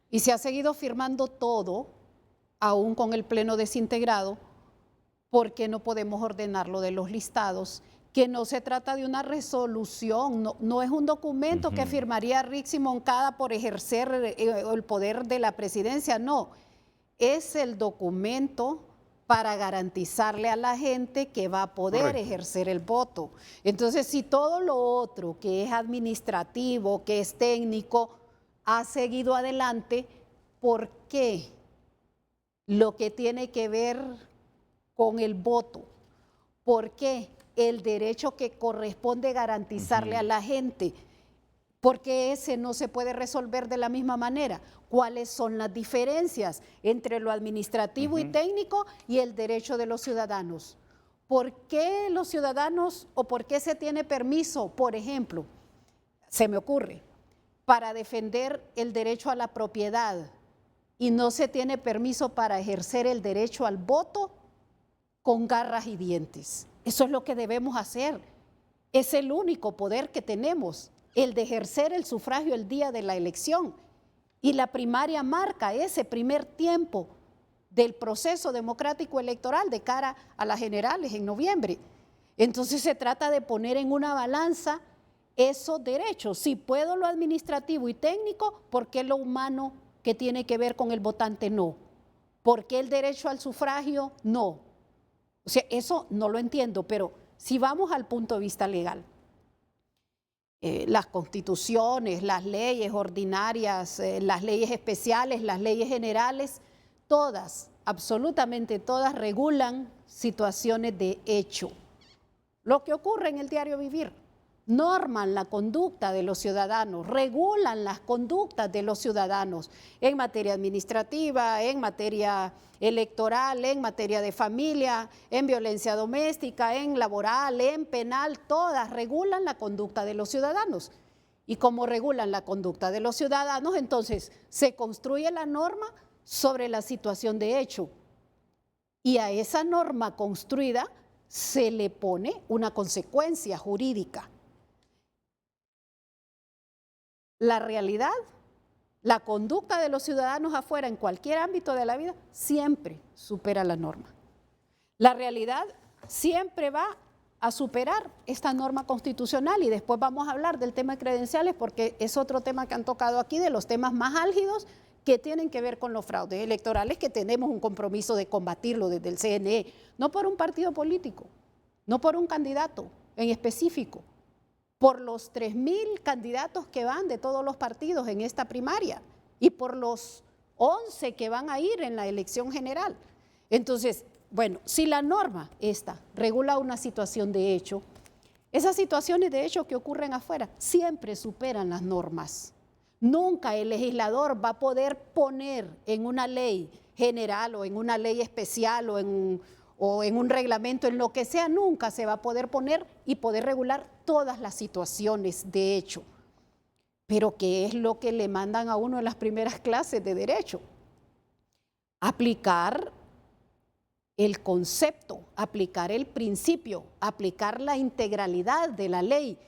Speaker 4: Y se ha seguido firmando todo, aún con el Pleno desintegrado, porque no podemos ordenarlo de los listados, que no se trata de una resolución, no es un documento que firmaría Rixi Moncada por ejercer el poder de la presidencia, no, es el documento para garantizarle a la gente que va a poder ejercer el voto. Entonces, si todo lo otro que es administrativo, que es técnico, ha seguido adelante, ¿por qué lo que tiene que ver con el voto? ¿Por qué el derecho que corresponde garantizarle a la gente? ¿Por qué ese no se puede resolver de la misma manera? ¿Cuáles son las diferencias entre lo administrativo y técnico y el derecho de los ciudadanos? ¿Por qué los ciudadanos o por qué se tiene permiso, por ejemplo, se me ocurre, para defender el derecho a la propiedad y no se tiene permiso para ejercer el derecho al voto con garras y dientes? Eso es lo que debemos hacer. Es el único poder que tenemos, el de ejercer el sufragio el día de la elección. Y la primaria marca ese primer tiempo del proceso democrático electoral de cara a las generales en noviembre. Entonces se trata de poner en una balanza esos derechos. Si puedo lo administrativo y técnico, ¿por qué lo humano que tiene que ver con el votante no? ¿Por qué el derecho al sufragio no? O sea, eso no lo entiendo, pero si vamos al punto de vista legal, las constituciones, las leyes ordinarias, las leyes especiales, las leyes generales, todas, absolutamente todas, regulan situaciones de hecho. Lo que ocurre en el diario vivir, norman la conducta de los ciudadanos, regulan las conductas de los ciudadanos en materia administrativa, en materia electoral, en materia de familia, en violencia doméstica, en laboral, en penal, todas regulan la conducta de los ciudadanos. Y como regulan la conducta de los ciudadanos, entonces se construye la norma sobre la situación de hecho. Y a esa norma construida se le pone una consecuencia jurídica. La realidad, la conducta de los ciudadanos afuera en cualquier ámbito de la vida siempre supera la norma. La realidad siempre va a superar esta norma constitucional y después vamos a hablar del tema de credenciales porque es otro tema que han tocado aquí, de los temas más álgidos que tienen que ver con los fraudes electorales, que tenemos un compromiso de combatirlo desde el CNE, no por un partido político, no por un candidato en específico, por los 3.000 candidatos que van de todos los partidos en esta primaria y por los 11 que van a ir en la elección general. Entonces, bueno, si la norma esta regula una situación de hecho, esas situaciones de hecho que ocurren afuera siempre superan las normas. Nunca el legislador va a poder poner en una ley general o en una ley especial o en un reglamento, en lo que sea, nunca se va a poder poner y poder regular todas las situaciones de hecho. Pero ¿qué es lo que le mandan a uno en las primeras clases de derecho? Aplicar el concepto, aplicar el principio, aplicar la integralidad de la ley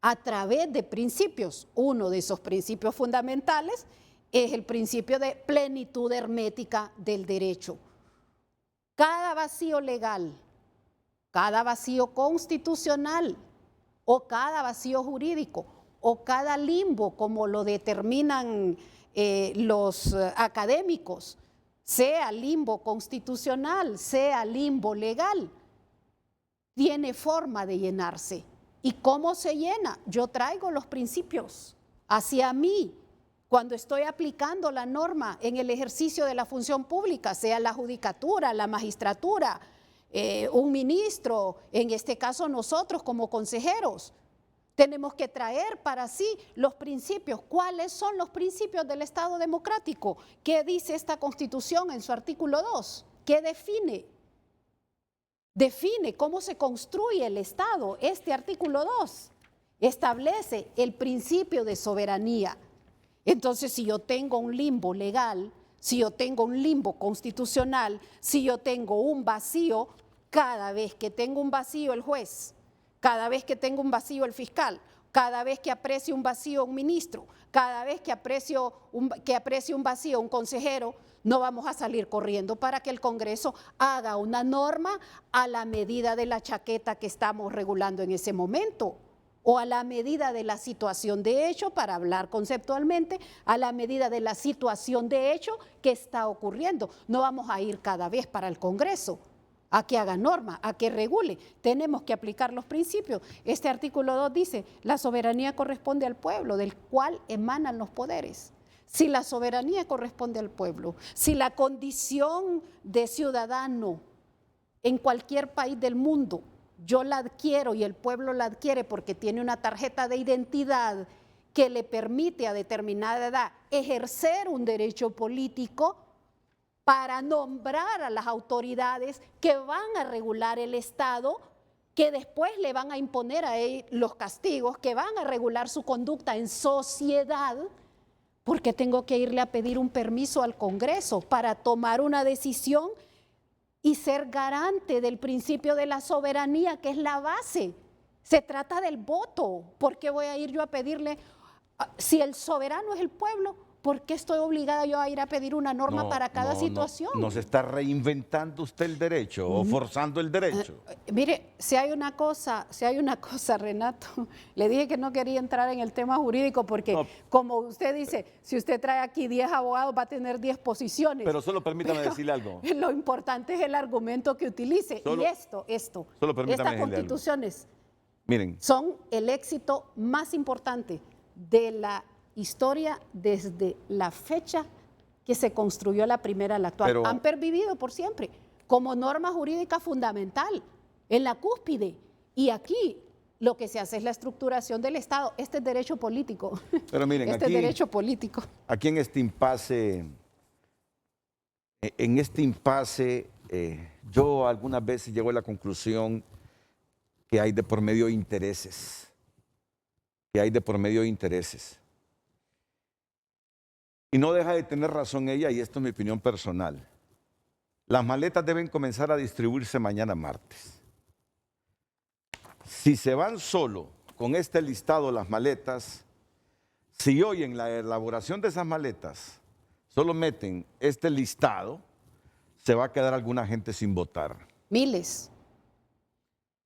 Speaker 4: a través de principios. Uno de esos principios fundamentales es el principio de plenitud hermética del derecho. Cada vacío legal, cada vacío constitucional o cada vacío jurídico o cada limbo, como lo determinan los académicos, sea limbo constitucional, sea limbo legal, tiene forma de llenarse. ¿Y cómo se llena? Yo traigo los principios hacia mí cuando estoy aplicando la norma en el ejercicio de la función pública, sea la judicatura, la magistratura, un ministro, en este caso nosotros como consejeros. Tenemos que traer para sí los principios. ¿Cuáles son los principios del Estado democrático? ¿Qué dice esta Constitución en su artículo 2? ¿Qué define? Define cómo se construye el Estado. Este artículo 2 establece el principio de soberanía. Entonces, si yo tengo un limbo legal, si yo tengo un limbo constitucional, si yo tengo un vacío, cada vez que tengo un vacío el juez, cada vez que tengo un vacío el fiscal, cada vez que aprecie un vacío un ministro, cada vez que aprecie un vacío un consejero, no vamos a salir corriendo para que el Congreso haga una norma a la medida de la chaqueta que estamos regulando en ese momento, o a la medida de la situación de hecho, para hablar conceptualmente, a la medida de la situación de hecho que está ocurriendo. No vamos a ir cada vez para el Congreso a que haga norma, a que regule. Tenemos que aplicar los principios. Este artículo 2 dice, la soberanía corresponde al pueblo, del cual emanan los poderes. Si la soberanía corresponde al pueblo, si la condición de ciudadano en cualquier país del mundo, yo la adquiero y el pueblo la adquiere porque tiene una tarjeta de identidad que le permite a determinada edad ejercer un derecho político para nombrar a las autoridades que van a regular el Estado, que después le van a imponer a él los castigos, que van a regular su conducta en sociedad, porque tengo que irle a pedir un permiso al Congreso para tomar una decisión y ser garante del principio de la soberanía, que es la base. Se trata del voto. ¿Por qué voy a ir yo a pedirle, si el soberano es el pueblo, por qué estoy obligada yo a ir a pedir una norma para cada situación?
Speaker 2: No se está reinventando usted el derecho o forzando el derecho.
Speaker 4: Mire, si hay una cosa, Renato, le dije que no quería entrar en el tema jurídico porque, como usted dice, si usted trae aquí 10 abogados va a tener 10 posiciones.
Speaker 2: Pero solo permítame decirle algo.
Speaker 4: Lo importante es el argumento que utilice.
Speaker 2: Solo,
Speaker 4: y estas constituciones,
Speaker 2: miren,
Speaker 4: son el éxito más importante de la historia desde la fecha que se construyó la primera a la actual.
Speaker 2: Pero han
Speaker 4: pervivido por siempre como norma jurídica fundamental, en la cúspide. Y aquí lo que se hace es la estructuración del Estado. Este es derecho político.
Speaker 2: Pero miren,
Speaker 4: este
Speaker 2: aquí,
Speaker 4: es derecho político.
Speaker 2: Aquí en este impasse, yo algunas veces llego a la conclusión que hay de por medio intereses. Y no deja de tener razón ella, y esto es mi opinión personal. Las maletas deben comenzar a distribuirse mañana martes. Si se van solo con este listado las maletas, si hoy en la elaboración de esas maletas solo meten este listado, se va a quedar alguna gente sin votar.
Speaker 4: Miles.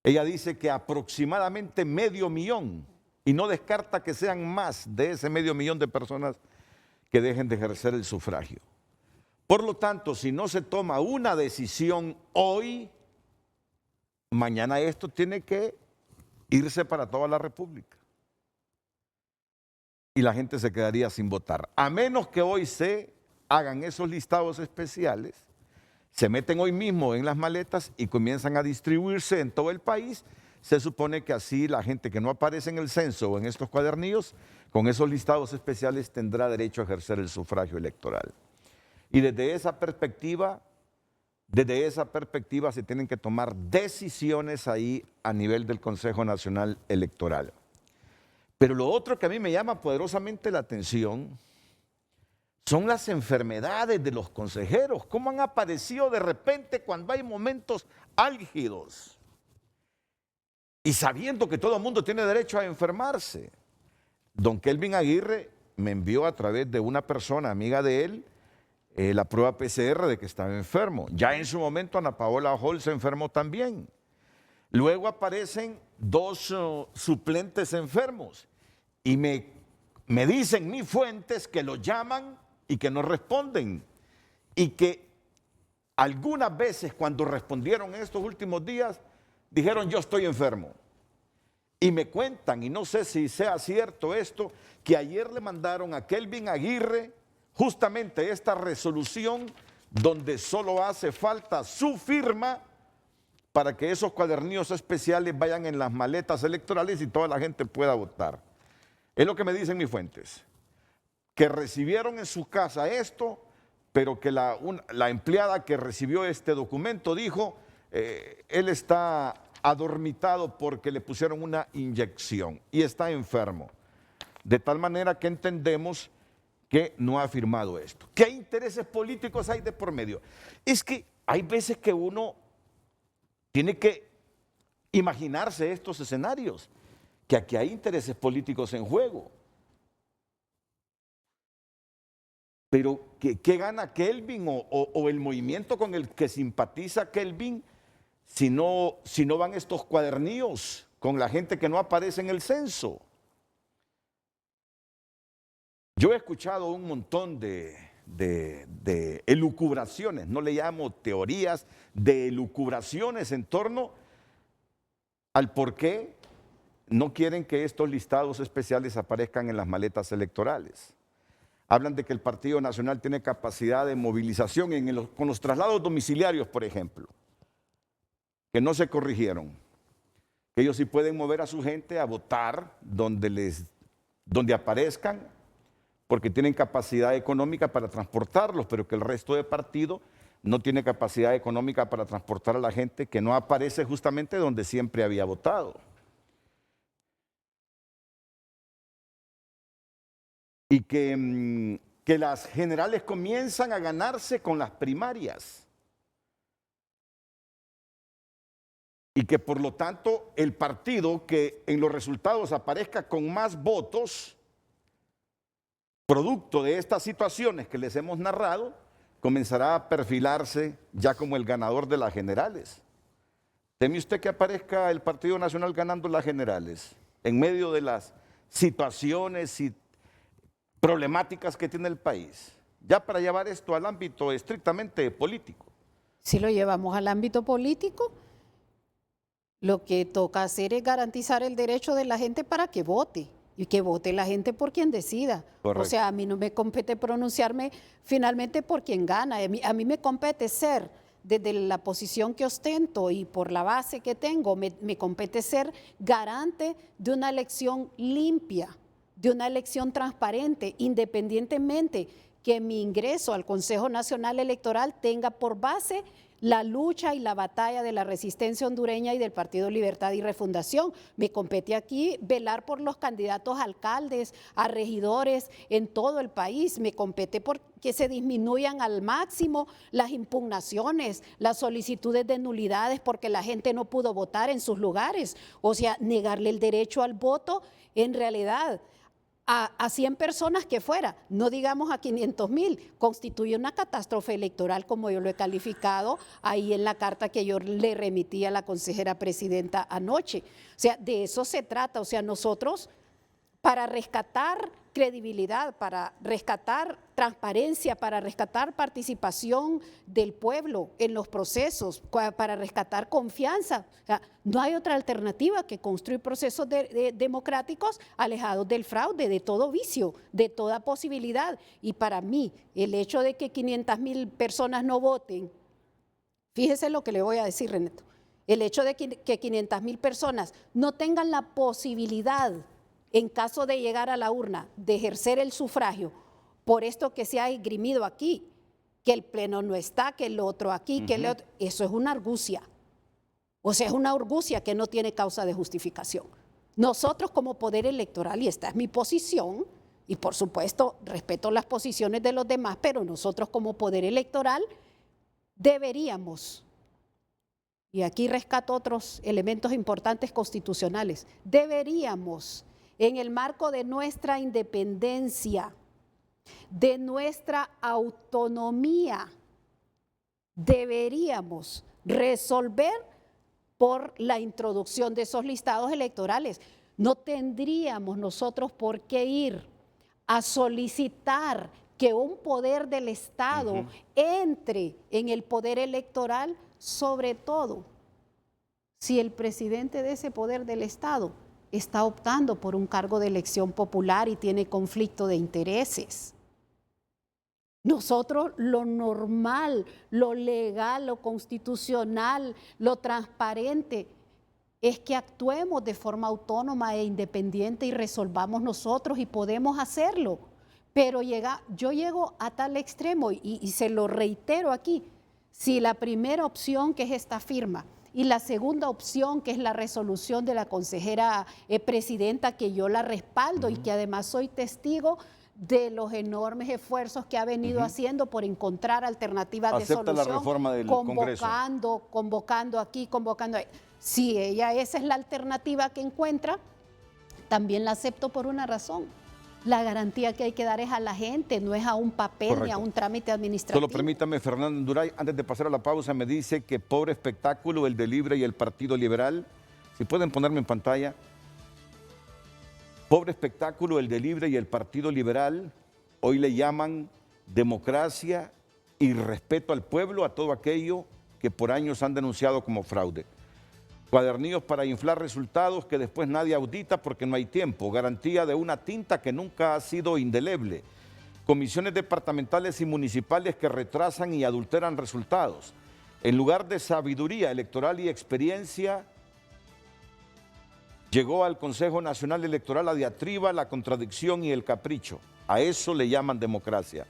Speaker 2: Ella dice que aproximadamente 500,000, y no descarta que sean más de ese 500,000 de personas que dejen de ejercer el sufragio. Por lo tanto, si no se toma una decisión hoy, mañana esto tiene que irse para toda la República. Y la gente se quedaría sin votar. A menos que hoy se hagan esos listados especiales, se meten hoy mismo en las maletas y comienzan a distribuirse en todo el país. Se supone que así la gente que no aparece en el censo o en estos cuadernillos, con esos listados especiales, tendrá derecho a ejercer el sufragio electoral. Y desde esa perspectiva se tienen que tomar decisiones ahí a nivel del Consejo Nacional Electoral. Pero lo otro que a mí me llama poderosamente la atención son las enfermedades de los consejeros. ¿Cómo han aparecido de repente cuando hay momentos álgidos? Y sabiendo que todo el mundo tiene derecho a enfermarse. Don Kelvin Aguirre me envió a través de una persona amiga de él la prueba PCR de que estaba enfermo. Ya en su momento Ana Paola Hall se enfermó también. Luego aparecen 2 suplentes enfermos y me dicen mis fuentes que los llaman y que no responden. Y que algunas veces cuando respondieron en estos últimos días dijeron yo estoy enfermo. Y me cuentan, y no sé si sea cierto esto, que ayer le mandaron a Kelvin Aguirre justamente esta resolución donde solo hace falta su firma para que esos cuadernillos especiales vayan en las maletas electorales y toda la gente pueda votar. Es lo que me dicen mis fuentes, que recibieron en su casa esto, pero que la empleada que recibió este documento dijo, él está adormitado porque le pusieron una inyección y está enfermo. De tal manera que entendemos que no ha firmado esto. ¿Qué intereses políticos hay de por medio? Es que hay veces que uno tiene que imaginarse estos escenarios, que aquí hay intereses políticos en juego. Pero, ¿qué gana Kelvin o el movimiento con el que simpatiza Kelvin si no van estos cuadernillos con la gente que no aparece en el censo? Yo he escuchado un montón de elucubraciones, no le llamo teorías, de elucubraciones en torno al por qué no quieren que estos listados especiales aparezcan en las maletas electorales. Hablan de que el Partido Nacional tiene capacidad de movilización con los traslados domiciliarios, por ejemplo, que no se corrigieron. Que ellos sí pueden mover a su gente a votar donde aparezcan, porque tienen capacidad económica para transportarlos, pero que el resto de partido no tiene capacidad económica para transportar a la gente que no aparece justamente donde siempre había votado. Y que las generales comienzan a ganarse con las primarias. Y que por lo tanto el partido que en los resultados aparezca con más votos, producto de estas situaciones que les hemos narrado, comenzará a perfilarse ya como el ganador de las generales. ¿Teme usted que aparezca el Partido Nacional ganando las generales en medio de las situaciones y problemáticas que tiene el país? Ya para llevar esto al ámbito estrictamente político.
Speaker 4: Si lo llevamos al ámbito político, lo que toca hacer es garantizar el derecho de la gente para que vote. Y que vote la gente por quien decida.
Speaker 2: Correcto.
Speaker 4: O sea, a mí no me compete pronunciarme finalmente por quien gana. A mí me compete ser, desde la posición que ostento y por la base que tengo, me compete ser garante de una elección limpia, de una elección transparente, independientemente que mi ingreso al Consejo Nacional Electoral tenga por base la lucha y la batalla de la resistencia hondureña y del Partido Libertad y Refundación. Me compete aquí velar por los candidatos a alcaldes, a regidores en todo el país. Me compete por que se disminuyan al máximo las impugnaciones, las solicitudes de nulidades porque la gente no pudo votar en sus lugares. O sea, negarle el derecho al voto en realidad a 100 personas que fuera, no digamos a 500,000, constituye una catástrofe electoral, como yo lo he calificado ahí en la carta que yo le remití a la consejera presidenta anoche. O sea, de eso se trata. O sea, nosotros, para rescatar credibilidad, para rescatar transparencia, para rescatar participación del pueblo en los procesos, para rescatar confianza. O sea, no hay otra alternativa que construir procesos democráticos alejados del fraude, de todo vicio, de toda posibilidad. Y para mí, el hecho de que 500,000 personas no voten, fíjese lo que le voy a decir, Renato, el hecho de que 500,000 personas no tengan la posibilidad, en caso de llegar a la urna, de ejercer el sufragio, por esto que se ha esgrimido aquí, que el pleno no está, que el otro aquí, que el otro, eso es una argucia. O sea, es una argucia que no tiene causa de justificación. Nosotros como poder electoral, y esta es mi posición, y por supuesto respeto las posiciones de los demás, pero nosotros como poder electoral deberíamos, y aquí rescato otros elementos importantes constitucionales, deberíamos, en el marco de nuestra independencia, de nuestra autonomía, deberíamos resolver por la introducción de esos listados electorales. No tendríamos nosotros por qué ir a solicitar que un poder del Estado entre en el poder electoral, sobre todo si el presidente de ese poder del Estado está optando por un cargo de elección popular y tiene conflicto de intereses. Nosotros lo normal, lo legal, lo constitucional, lo transparente es que actuemos de forma autónoma e independiente y resolvamos nosotros, y podemos hacerlo. Pero yo llego a tal extremo y se lo reitero aquí, si la primera opción, que es esta firma, y la segunda opción, que es la resolución de la consejera presidenta, que yo la respaldo y que además soy testigo de los enormes esfuerzos que ha venido haciendo por encontrar alternativas de
Speaker 2: Acepta la
Speaker 4: solución,
Speaker 2: reforma del Congreso.
Speaker 4: convocando aquí, convocando ahí. Si ella esa es la alternativa que encuentra, también la acepto por una razón. La garantía que hay que dar es a la gente, no es a un papel ni a
Speaker 2: Correcto.
Speaker 4: un trámite administrativo.
Speaker 2: Solo permítame, Fernando Enduray, antes de pasar a la pausa, me dice que pobre espectáculo el de Libre y el Partido Liberal. Si pueden ponerme en pantalla. Pobre espectáculo el de Libre y el Partido Liberal. Hoy le llaman democracia y respeto al pueblo a todo aquello que por años han denunciado como fraude. Cuadernillos para inflar resultados que después nadie audita porque no hay tiempo. Garantía de una tinta que nunca ha sido indeleble. Comisiones departamentales y municipales que retrasan y adulteran resultados. En lugar de sabiduría electoral y experiencia, llegó al Consejo Nacional Electoral la diatriba, la contradicción y el capricho. A eso le llaman democracia.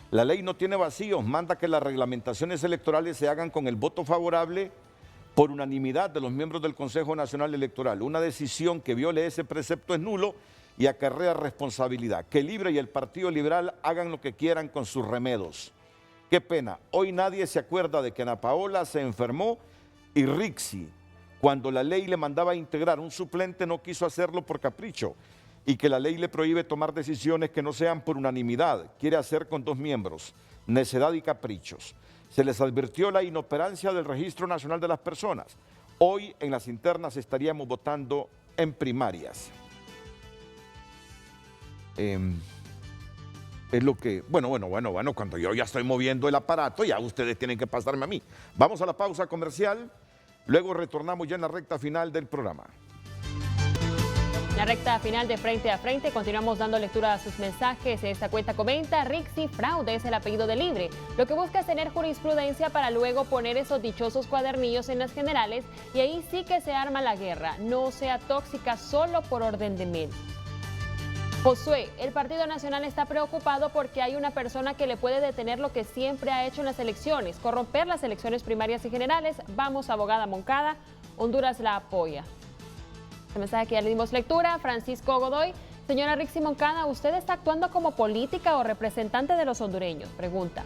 Speaker 2: La ley no tiene vacíos, manda que las reglamentaciones electorales se hagan con el voto favorable por unanimidad de los miembros del Consejo Nacional Electoral. Una decisión que viole ese precepto es nulo y acarrea responsabilidad. Que Libre y el Partido Liberal hagan lo que quieran con sus remedos. Qué pena, hoy nadie se acuerda de que Ana Paola se enfermó y Rixi, cuando la ley le mandaba a integrar un suplente, no quiso hacerlo por capricho y que la ley le prohíbe tomar decisiones que no sean por unanimidad. Quiere hacer con 2 miembros, necedad y caprichos. Se les advirtió la inoperancia del Registro Nacional de las Personas. Hoy en las internas estaríamos votando en primarias. Es lo que, bueno, cuando yo ya estoy moviendo el aparato, ya ustedes tienen que pasarme a mí. Vamos a la pausa comercial. Luego retornamos ya en la recta final del programa.
Speaker 3: La recta final de Frente a Frente, continuamos dando lectura a sus mensajes. Esta cuenta comenta: Rixi Fraude es el apellido de Libre. Lo que busca es tener jurisprudencia para luego poner esos dichosos cuadernillos en las generales y ahí sí que se arma la guerra. No sea tóxica solo por orden de Mel. Josué, el Partido Nacional está preocupado porque hay una persona que le puede detener lo que siempre ha hecho en las elecciones, corromper las elecciones primarias y generales. Vamos, abogada Moncada, Honduras la apoya. Este mensaje que ya le dimos lectura. Francisco Godoy, señora Rixi Moncada, ¿usted está actuando como política o representante de los hondureños? Pregunta.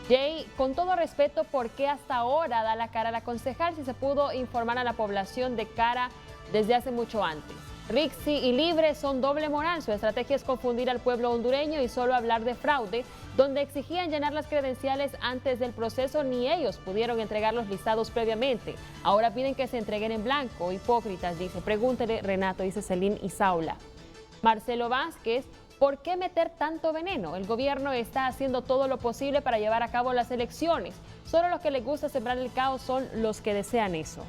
Speaker 3: Jay, con todo respeto, ¿por qué hasta ahora da la cara a la concejal si se pudo informar a la población de cara desde hace mucho antes? Rixi y Libre son doble moral. Su estrategia es confundir al pueblo hondureño y solo hablar de fraude. Donde exigían llenar las credenciales antes del proceso, ni ellos pudieron entregar los listados previamente. Ahora piden que se entreguen en blanco. Hipócritas, dice. Pregúntele, Renato, dice Celín Isaula. Marcelo Vázquez, ¿por qué meter tanto veneno? El gobierno está haciendo todo lo posible para llevar a cabo las elecciones. Solo los que les gusta sembrar el caos son los que desean eso.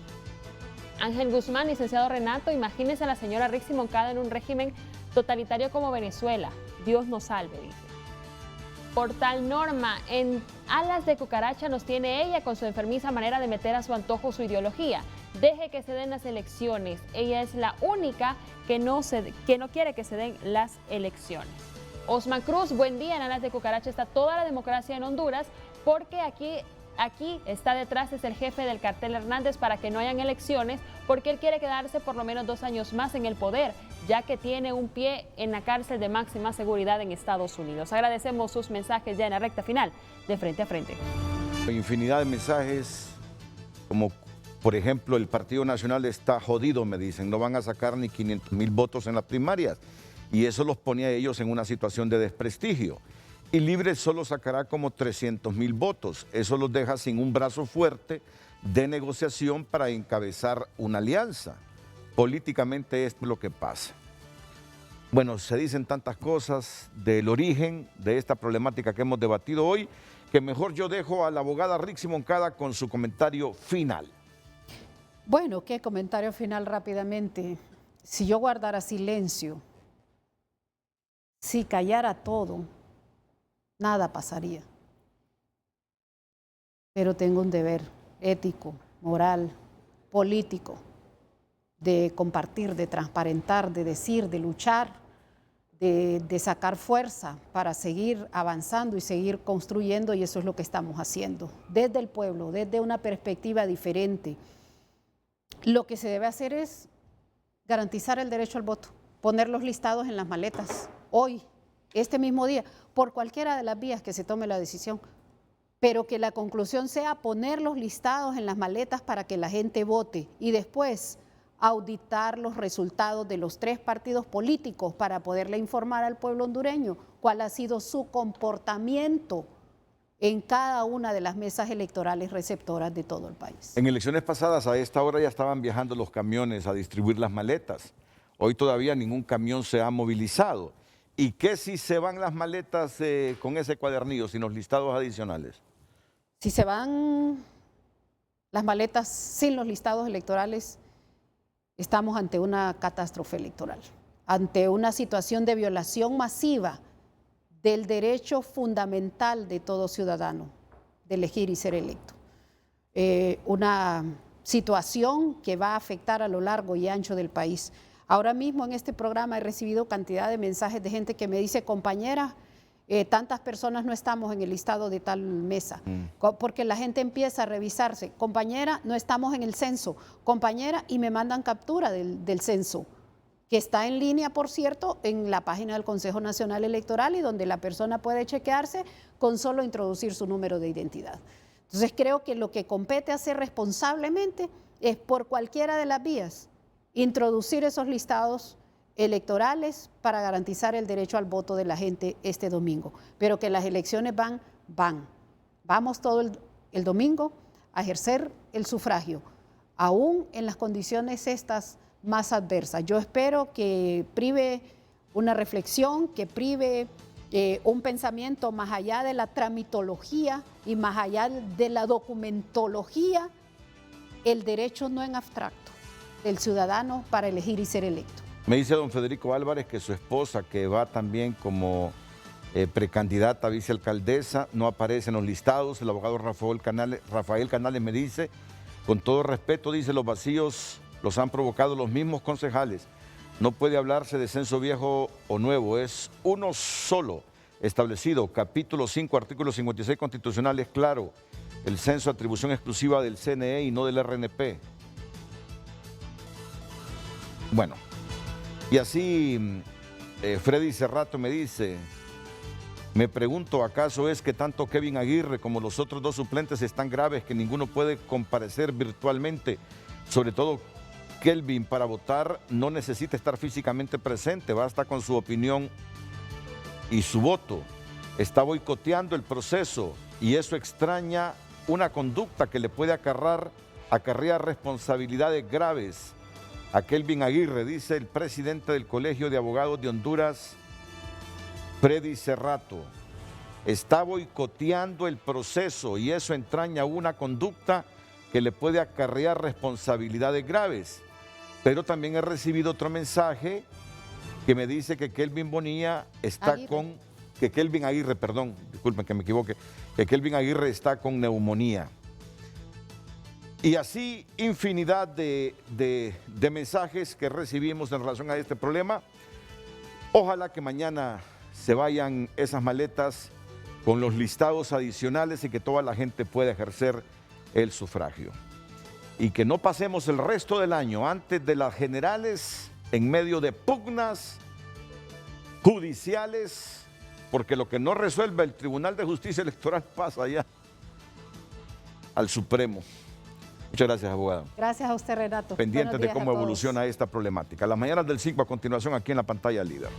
Speaker 3: Ángel Guzmán, licenciado Renato, imagínense a la señora Rixi Moncada en un régimen totalitario como Venezuela. Dios nos salve, dice. Por tal norma, en alas de cucaracha nos tiene ella con su enfermiza manera de meter a su antojo su ideología. Deje que se den las elecciones. Ella es la única que no quiere que se den las elecciones. Osman Cruz, buen día. En alas de cucaracha está toda la democracia en Honduras porque aquí está detrás, es el jefe del cartel Hernández para que no hayan elecciones, porque él quiere quedarse por lo menos 2 años más en el poder, ya que tiene un pie en la cárcel de máxima seguridad en Estados Unidos. Agradecemos sus mensajes ya en la recta final de Frente a Frente.
Speaker 2: Infinidad de mensajes, como por ejemplo, el Partido Nacional está jodido, me dicen, no van a sacar ni 500,000 votos en las primarias, y eso los pone a ellos en una situación de desprestigio. Y Libre solo sacará como 300,000 votos. Eso los deja sin un brazo fuerte de negociación para encabezar una alianza. Políticamente es lo que pasa. Bueno, se dicen tantas cosas del origen de esta problemática que hemos debatido hoy, que mejor yo dejo a la abogada Rixi Moncada con su comentario final.
Speaker 4: Bueno, ¿qué comentario final rápidamente? Si yo guardara silencio, si callara todo, nada pasaría. Pero tengo un deber ético, moral, político, de compartir, de transparentar, de decir, de luchar, de sacar fuerza para seguir avanzando y seguir construyendo, y eso es lo que estamos haciendo. Desde el pueblo, desde una perspectiva diferente. Lo que se debe hacer es garantizar el derecho al voto, poner los listados en las maletas hoy, este mismo día, por cualquiera de las vías que se tome la decisión, pero que la conclusión sea poner los listados en las maletas para que la gente vote y después auditar los resultados de los 3 partidos políticos para poderle informar al pueblo hondureño cuál ha sido su comportamiento en cada una de las mesas electorales receptoras de todo el país.
Speaker 2: En elecciones pasadas a esta hora ya estaban viajando los camiones a distribuir las maletas. Hoy todavía ningún camión se ha movilizado. ¿Y qué si se van las maletas con ese cuadernillo, sin los listados adicionales?
Speaker 4: Si se van las maletas sin los listados electorales, estamos ante una catástrofe electoral, ante una situación de violación masiva del derecho fundamental de todo ciudadano de elegir y ser electo. Una situación que va a afectar a lo largo y ancho del país. Ahora mismo en este programa he recibido cantidad de mensajes de gente que me dice, compañera, tantas personas no estamos en el listado de tal mesa, porque la gente empieza a revisarse, compañera, no estamos en el censo, compañera, y me mandan captura del censo, que está en línea, por cierto, en la página del Consejo Nacional Electoral y donde la persona puede chequearse con solo introducir su número de identidad. Entonces creo que lo que compete hacer responsablemente es por cualquiera de las vías introducir esos listados electorales para garantizar el derecho al voto de la gente este domingo. Pero que las elecciones van. Vamos todo el domingo a ejercer el sufragio, aún en las condiciones estas más adversas. Yo espero que prive una reflexión, que prive un pensamiento más allá de la tramitología y más allá de la documentología, el derecho no en abstracto del ciudadano para elegir y ser electo.
Speaker 2: Me dice don Federico Álvarez que su esposa, que va también como precandidata a vicealcaldesa, no aparece en los listados. El abogado Rafael Canales me dice, con todo respeto, dice, los vacíos los han provocado los mismos concejales. No puede hablarse de censo viejo o nuevo, es uno solo, establecido, capítulo 5, artículo 56 constitucional, es claro, el censo atribución exclusiva del CNE y no del RNP. Bueno, y así Freddy Cerrato me dice, me pregunto, ¿acaso es que tanto Kevin Aguirre como los otros 2 suplentes están graves que ninguno puede comparecer virtualmente? Sobre todo Kelvin, para votar no necesita estar físicamente presente, basta con su opinión y su voto. Está boicoteando el proceso y eso extraña una conducta que le puede acarrear responsabilidades graves. A Kelvin Aguirre, dice el presidente del Colegio de Abogados de Honduras, Freddy Cerrato, está boicoteando el proceso y eso entraña una conducta que le puede acarrear responsabilidades graves. Pero también he recibido otro mensaje que me dice que Kelvin Bonilla está que Kelvin Aguirre, perdón, disculpen que me equivoque, que Kelvin Aguirre está con neumonía. Y así infinidad de mensajes que recibimos en relación a este problema. Ojalá que mañana se vayan esas maletas con los listados adicionales y que toda la gente pueda ejercer el sufragio. Y que no pasemos el resto del año antes de las generales en medio de pugnas judiciales, porque lo que no resuelve el Tribunal de Justicia Electoral pasa ya al Supremo. Muchas gracias, abogado.
Speaker 4: Gracias a usted, Renato.
Speaker 2: Pendientes de cómo evoluciona esta problemática. Las mañanas del 5 a continuación aquí en la pantalla líder.